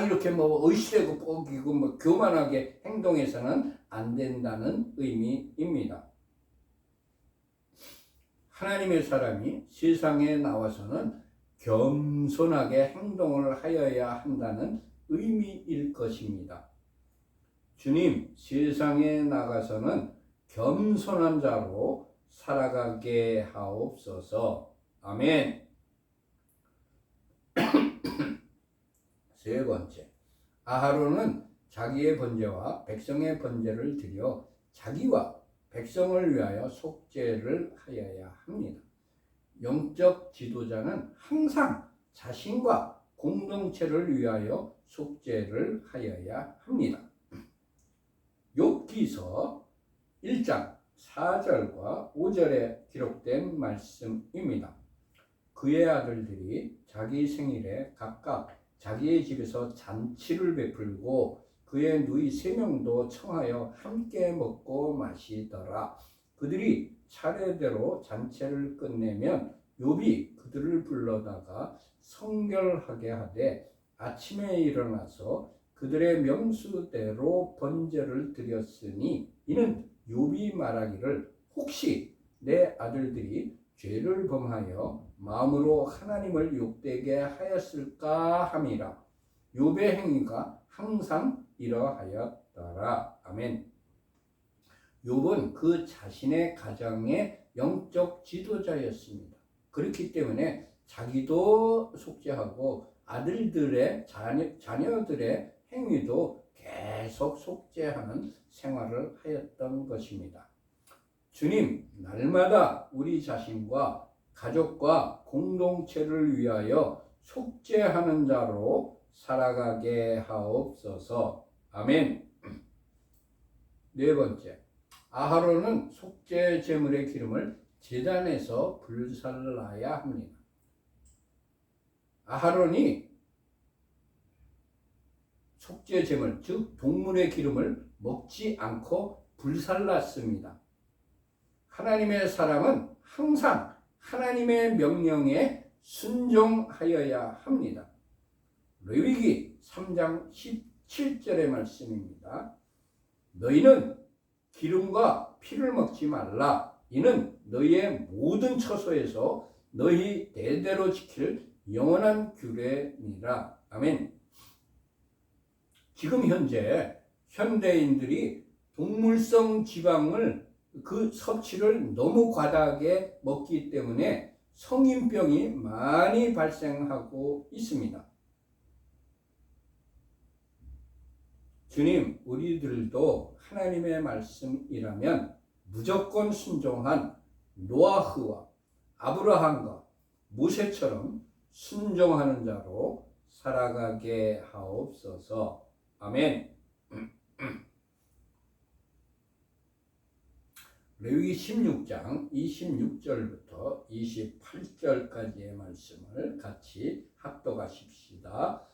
이렇게 의시되고 뻐기고 교만하게 행동해서는 안 된다는 의미입니다. 하나님의 사람이 세상에 나와서는 겸손하게 행동을 하여야 한다는 의미일 것입니다. 주님, 세상에 나가서는 겸손한 자로 살아가게 하옵소서. 아멘. 세 번째, 아하론은 자기의 번제와 백성의 번제를 드려 자기와 백성을 위하여 속죄를 하여야 합니다. 영적 지도자는 항상 자신과 공동체를 위하여 속죄를 하여야 합니다. 욥기서 1장 4절과 5절에 기록된 말씀입니다. 그의 아들들이 자기 생일에 각각 자기의 집에서 잔치를 베풀고 그의 누이 3명도 청하여 함께 먹고 마시더라. 그들이 차례대로 잔치를 끝내면 욥이 그들을 불러다가 성결하게 하되 아침에 일어나서 그들의 명수대로 번제를 드렸으니 이는 욥이 말하기를 혹시 내 아들들이 죄를 범하여 마음으로 하나님을 욕되게 하였을까 함이라. 욥의 행위가 항상 이러하였더라. 아멘. 욥은 그 자신의 가정의 영적 지도자였습니다. 그렇기 때문에 자기도 속죄하고 아들들의 자녀들의 행위도 계속 속죄하는 생활을 하였던 것입니다. 주님, 날마다 우리 자신과 가족과 공동체를 위하여 속죄하는 자로 살아가게 하옵소서. 아멘. 네 번째, 아하론은 속죄 제물의 기름을 제단에서 불살라야 합니다. 아하론이 속죄 제물, 즉 동물의 기름을 먹지 않고 불살랐습니다. 하나님의 사람은 항상 하나님의 명령에 순종하여야 합니다. 레위기 3장 17절의 말씀입니다. 너희는 기름과 피를 먹지 말라. 이는 너희의 모든 처소에서 너희 대대로 지킬 영원한 규례니라. 아멘. 지금 현재 현대인들이 동물성 지방을 그 섭취를 너무 과다하게 먹기 때문에 성인병이 많이 발생하고 있습니다. 주님, 우리들도 하나님의 말씀이라면 무조건 순종한 노아흐와 아브라함과 모세처럼 순종하는 자로 살아가게 하옵소서. 아멘. 레위기 16장 26절부터 28절까지의 말씀을 같이 합독하십시다.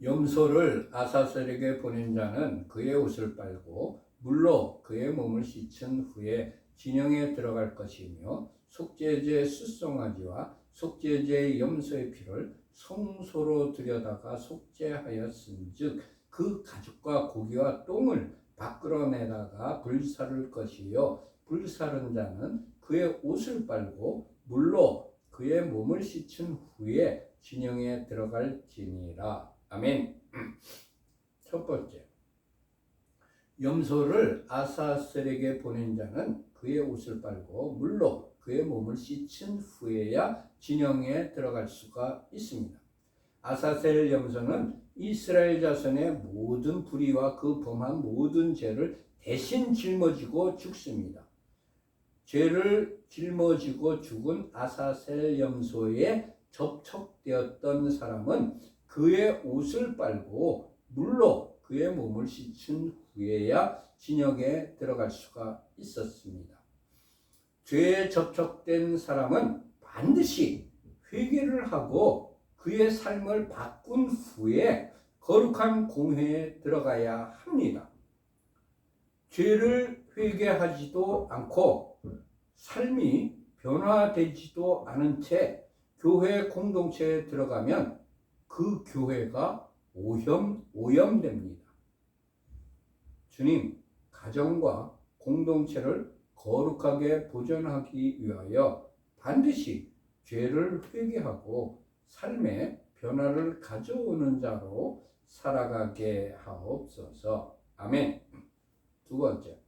염소를 아사셀에게 보낸 자는 그의 옷을 빨고 물로 그의 몸을 씻은 후에 진영에 들어갈 것이며 속죄제 숫송아지와 속죄제의 염소의 피를 성소로 들여다가 속죄하였은즉 그 가죽과 고기와 똥을 밖으로 내다가 불사를 것이요 불사른 자는 그의 옷을 빨고 물로 그의 몸을 씻은 후에 진영에 들어갈지니라. 아멘. 첫 번째, 염소를 아사셀에게 보낸 자는 그의 옷을 빨고 물로 그의 몸을 씻은 후에야 진영에 들어갈 수가 있습니다. 아사셀 염소는 이스라엘 자손의 모든 불의와 그 범한 모든 죄를 대신 짊어지고 죽습니다. 죄를 짊어지고 죽은 아사셀 염소에 접촉되었던 사람은 그의 옷을 빨고 물로 그의 몸을 씻은 후에야 진영에 들어갈 수가 있었습니다. 죄에 접촉된 사람은 반드시 회개를 하고 그의 삶을 바꾼 후에 거룩한 공회에 들어가야 합니다. 죄를 회개하지도 않고 삶이 변화되지도 않은 채 교회 공동체에 들어가면 그 교회가 오염됩니다. 주님, 가정과 공동체를 거룩하게 보존하기 위하여 반드시 죄를 회개하고 삶의 변화를 가져오는 자로 살아가게 하옵소서. 아멘. 두 번째,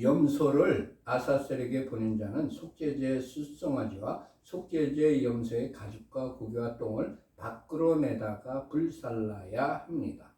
염소를 아사셀에게 보낸 자는 속죄제 숫송아지와 속죄제 염소의 가죽과 고기와 똥을 밖으로 내다가 불살라야 합니다.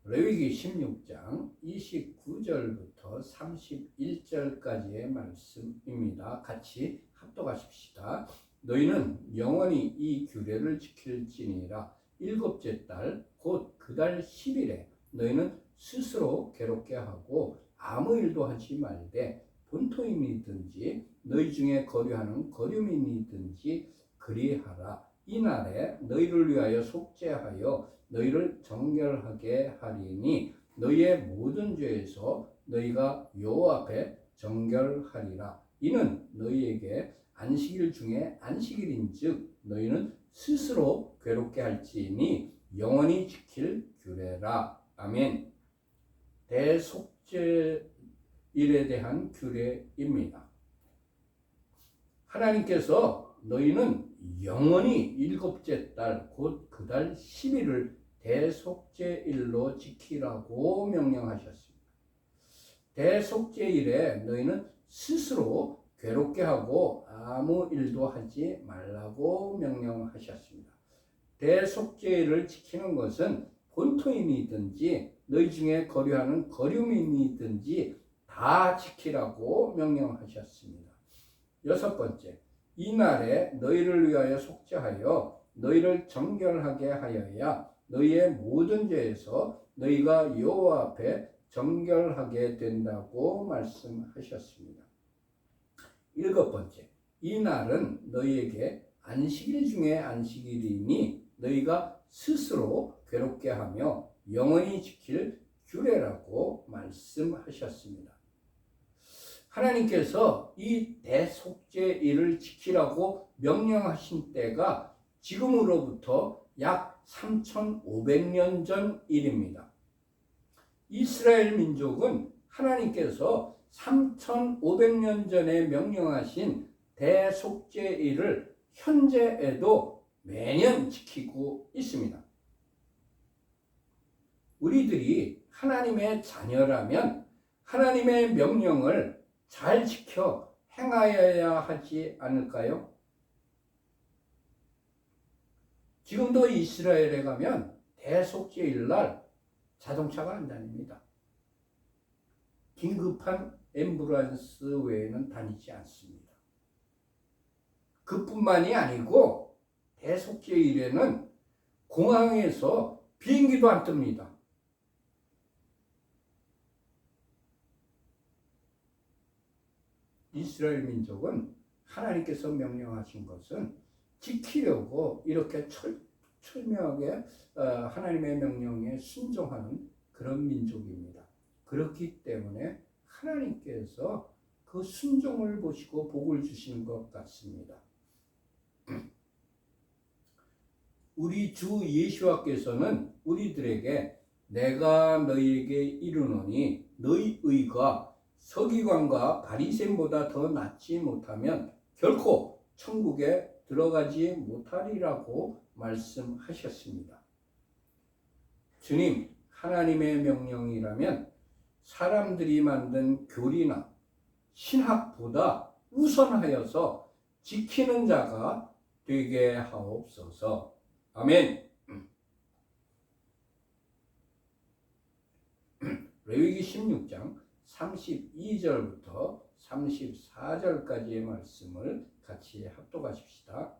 레위기 16장 29절부터 31절까지의 말씀입니다. 같이 합독하십시다. 너희는 영원히 이 규례를 지킬지니라. 일곱째 달 곧 그 달 10일에 너희는 스스로 괴롭게 하고 아무 일도 하지 말되 본토인이든지 너희 중에 거류하는 거류민이든지 그리하라. 이날에 너희를 위하여 속죄하여 너희를 정결하게 하리니 너희의 모든 죄에서 너희가 여호와 앞에 정결하리라. 이는 너희에게 안식일 중에 안식일인즉 너희는 스스로 괴롭게 할지니 영원히 지킬 규례라. 아멘. 대속죄일에 대한 규례입니다. 하나님께서 너희는 영원히 일곱째 달 곧 그 달 10일을 대속죄일로 지키라고 명령하셨습니다. 대속죄일에 너희는 스스로 괴롭게 하고 아무 일도 하지 말라고 명령하셨습니다. 대속죄일을 지키는 것은 본토인이든지 너희 중에 거류하는 거류민이든지 다 지키라고 명령하셨습니다. 여섯 번째, 이날에 너희를 위하여 속죄하여 너희를 정결하게 하여야 너희의 모든 죄에서 너희가 여호와 앞에 정결하게 된다고 말씀하셨습니다. 일곱 번째, 이 날은 너희에게 안식일 중에 안식일이니 너희가 스스로 괴롭게 하며 영원히 지킬 규례라고 말씀하셨습니다. 하나님께서 이 대속죄일을 지키라고 명령하신 때가 지금으로부터 약 3,500년 전 일입니다. 이스라엘 민족은 하나님께서 3,500년 전에 명령하신 대속죄일을 현재에도 매년 지키고 있습니다. 우리들이 하나님의 자녀라면 하나님의 명령을 잘 지켜 행하여야 하지 않을까요? 지금도 이스라엘에 가면 대속죄일 날 자동차가 안 다닙니다. 긴급한 앰뷸런스 외에는 다니지 않습니다. 그뿐만이 아니고 대속죄일에는 공항에서 비행기도 안 뜹니다. 이스라엘 민족은 하나님께서 명령하신 것은 지키려고 이렇게 철저하게 하나님의 명령에 순종하는 그런 민족입니다. 그렇기 때문에 하나님께서 그 순종을 보시고 복을 주시는 것 같습니다. 우리 주 예수와께서는 우리들에게 내가 너희에게 이르노니 너희 의가 서기관과 바리새인보다 더 낫지 못하면 결코 천국에 들어가지 못하리라고 말씀하셨습니다. 주님, 하나님의 명령이라면 사람들이 만든 교리나 신학보다 우선하여서 지키는 자가 되게 하옵소서. 아멘. 레위기 16장 32절부터 34절까지의 말씀을 같이 합독하십시다.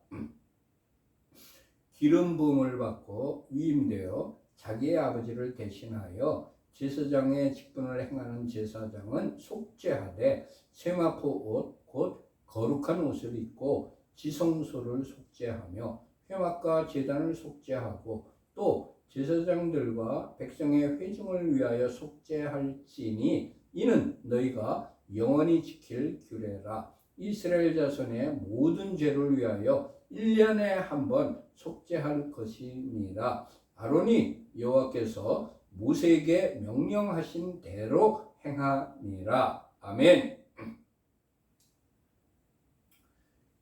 기름 부음을 받고 위임되어 자기의 아버지를 대신하여 제사장의 직분을 행하는 제사장은 속죄하되 세마포 옷 곧 거룩한 옷을 입고 지성소를 속죄하며 회막과 제단을 속죄하고 또 제사장들과 백성의 회중을 위하여 속죄할지니 이는 너희가 영원히 지킬 규례라. 이스라엘 자손의 모든 죄를 위하여 1년에 한 번 속죄할 것이니라. 아론이 여호와께서 모세에게 명령하신 대로 행하니라. 아멘.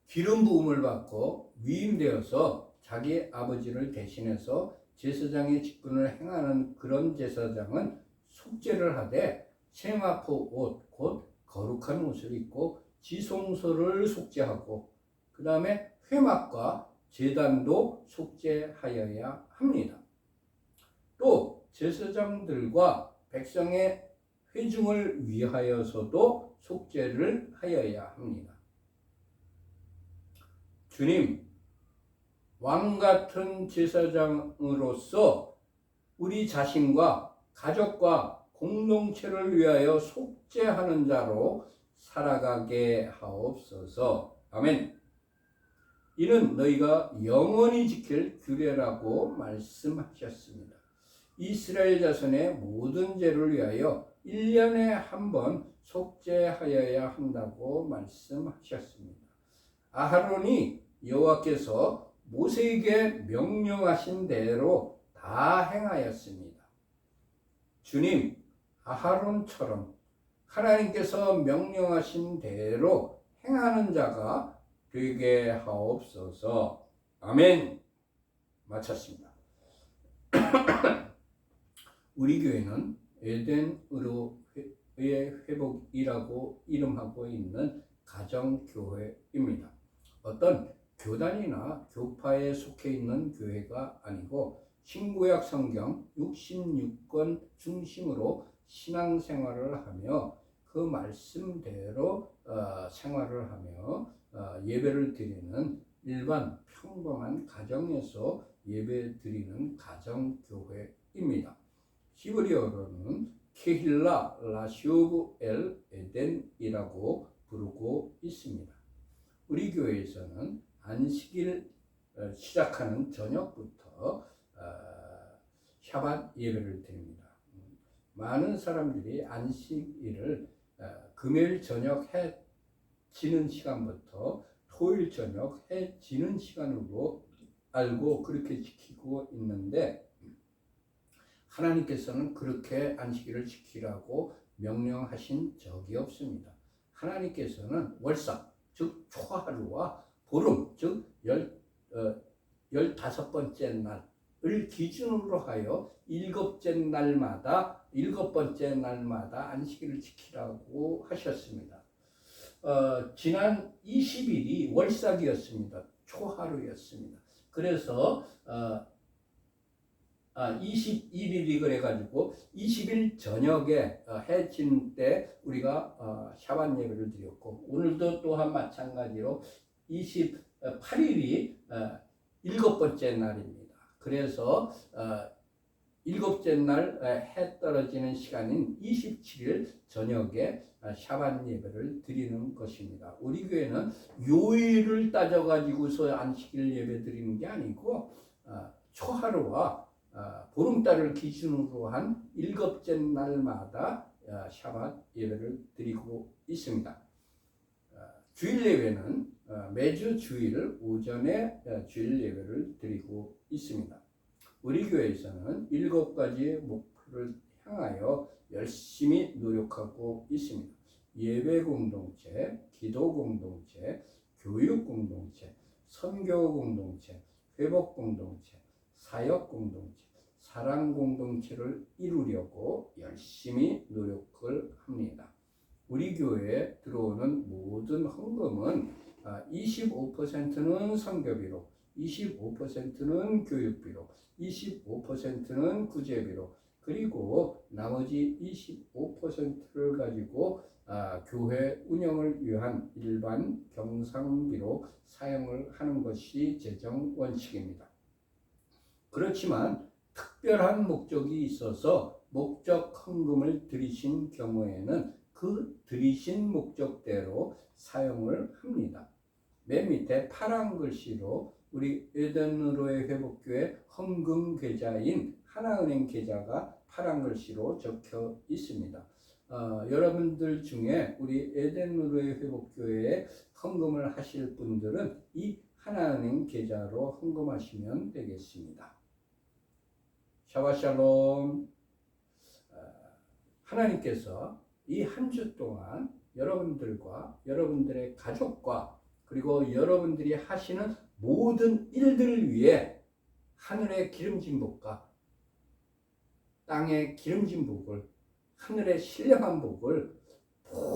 기름 부음을 받고 위임되어서 자기 아버지를 대신해서 제사장의 직분을 행하는 그런 제사장은 속죄를 하되 세마포 옷 곧 거룩한 옷을 입고 지성소를 속죄하고 그 다음에 회막과 제단도 속죄하여야 합니다. 또 제사장들과 백성의 회중을 위하여서도 속죄를 하여야 합니다. 주님, 왕 같은 제사장으로서 우리 자신과 가족과 공동체를 위하여 속죄하는 자로 살아가게 하옵소서. 아멘. 이는 너희가 영원히 지킬 규례라고 말씀하셨습니다. 이스라엘 자손의 모든 죄를 위하여 1년에 한 번 속죄하여야 한다고 말씀하셨습니다. 아하론이 여호와께서 모세에게 명령하신 대로 다 행하였습니다. 주님, 아하론처럼 하나님께서 명령하신 대로 행하는 자가 되게 하옵소서. 아멘. 마쳤습니다. 우리 교회는 에덴으로의 회복이라고 이름하고 있는 가정교회입니다. 어떤 교단이나 교파에 속해 있는 교회가 아니고 신구약 성경 66권 중심으로 신앙생활을 하며 그 말씀대로 생활을 하며 예배를 드리는 일반 평범한 가정에서 예배 드리는 가정교회입니다. 히브리어로는 케힐라 라시오브 엘 에덴이라고 부르고 있습니다. 우리 교회에서는 안식일 시작하는 저녁부터 샤밧 예배를 드립니다. 많은 사람들이 안식일을 금요일 저녁 해 지는 시간부터 토요일 저녁 해 지는 시간으로 알고 그렇게 지키고 있는데 하나님께서는 그렇게 안식일을 지키라고 명령하신 적이 없습니다. 하나님께서는 월삭, 즉 초하루와 보름, 즉 15번째 날을 기준으로 하여 일곱 번째 날마다 안식일을 지키라고 하셨습니다. 지난 20일이 월삭이었습니다. 초하루였습니다. 그래서 21일이 그래가지고 20일 저녁에 해진 때 우리가 샤반 예배를 드렸고, 오늘도 또한 마찬가지로 28일이 일곱 번째 날입니다. 그래서 일곱째 날 해 떨어지는 시간인 27일 저녁에 샤반 예배를 드리는 것입니다. 우리 교회는 요일을 따져가지고서 안식일 예배 드리는 게 아니고 초하루와 보름달을 기준으로 한 일곱째 날마다 샤bat 예배를 드리고 있습니다. 주일 예배는 매주 주일 오전에 주일 예배를 드리고 있습니다. 우리 교회에서는 7가지 목표를 향하여 열심히 노력하고 있습니다. 예배 공동체, 기도 공동체, 교육 공동체, 선교 공동체, 회복 공동체, 사역 공동체, 사랑 공동체를 이루려고 열심히 노력을 합니다. 우리 교회에 들어오는 모든 헌금은 25%는 선교비로, 25%는 교육비로, 25%는 구제비로, 그리고 나머지 25%를 가지고 교회 운영을 위한 일반 경상비로 사용을 하는 것이 재정 원칙입니다. 그렇지만 특별한 목적이 있어서 목적 헌금을 드리신 경우에는 그 드리신 목적대로 사용을 합니다. 맨 밑에 파란 글씨로 우리 에덴으로의 회복교회 헌금 계좌인 하나은행 계좌가 파란 글씨로 적혀 있습니다. 여러분들 중에 우리 에덴으로의 회복교회에 헌금을 하실 분들은 이 하나은행 계좌로 헌금하시면 되겠습니다. 샤바샬롬. 하나님께서 이 한 주 동안 여러분들과 여러분들의 가족과 그리고 여러분들이 하시는 모든 일들을 위해 하늘의 기름진 복과 땅의 기름진 복을, 하늘의 신령한 복을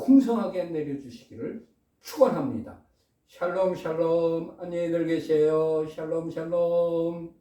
풍성하게 내려주시기를 축원합니다. 샬롬 샬롬. 안녕히들 계세요. 샬롬 샬롬.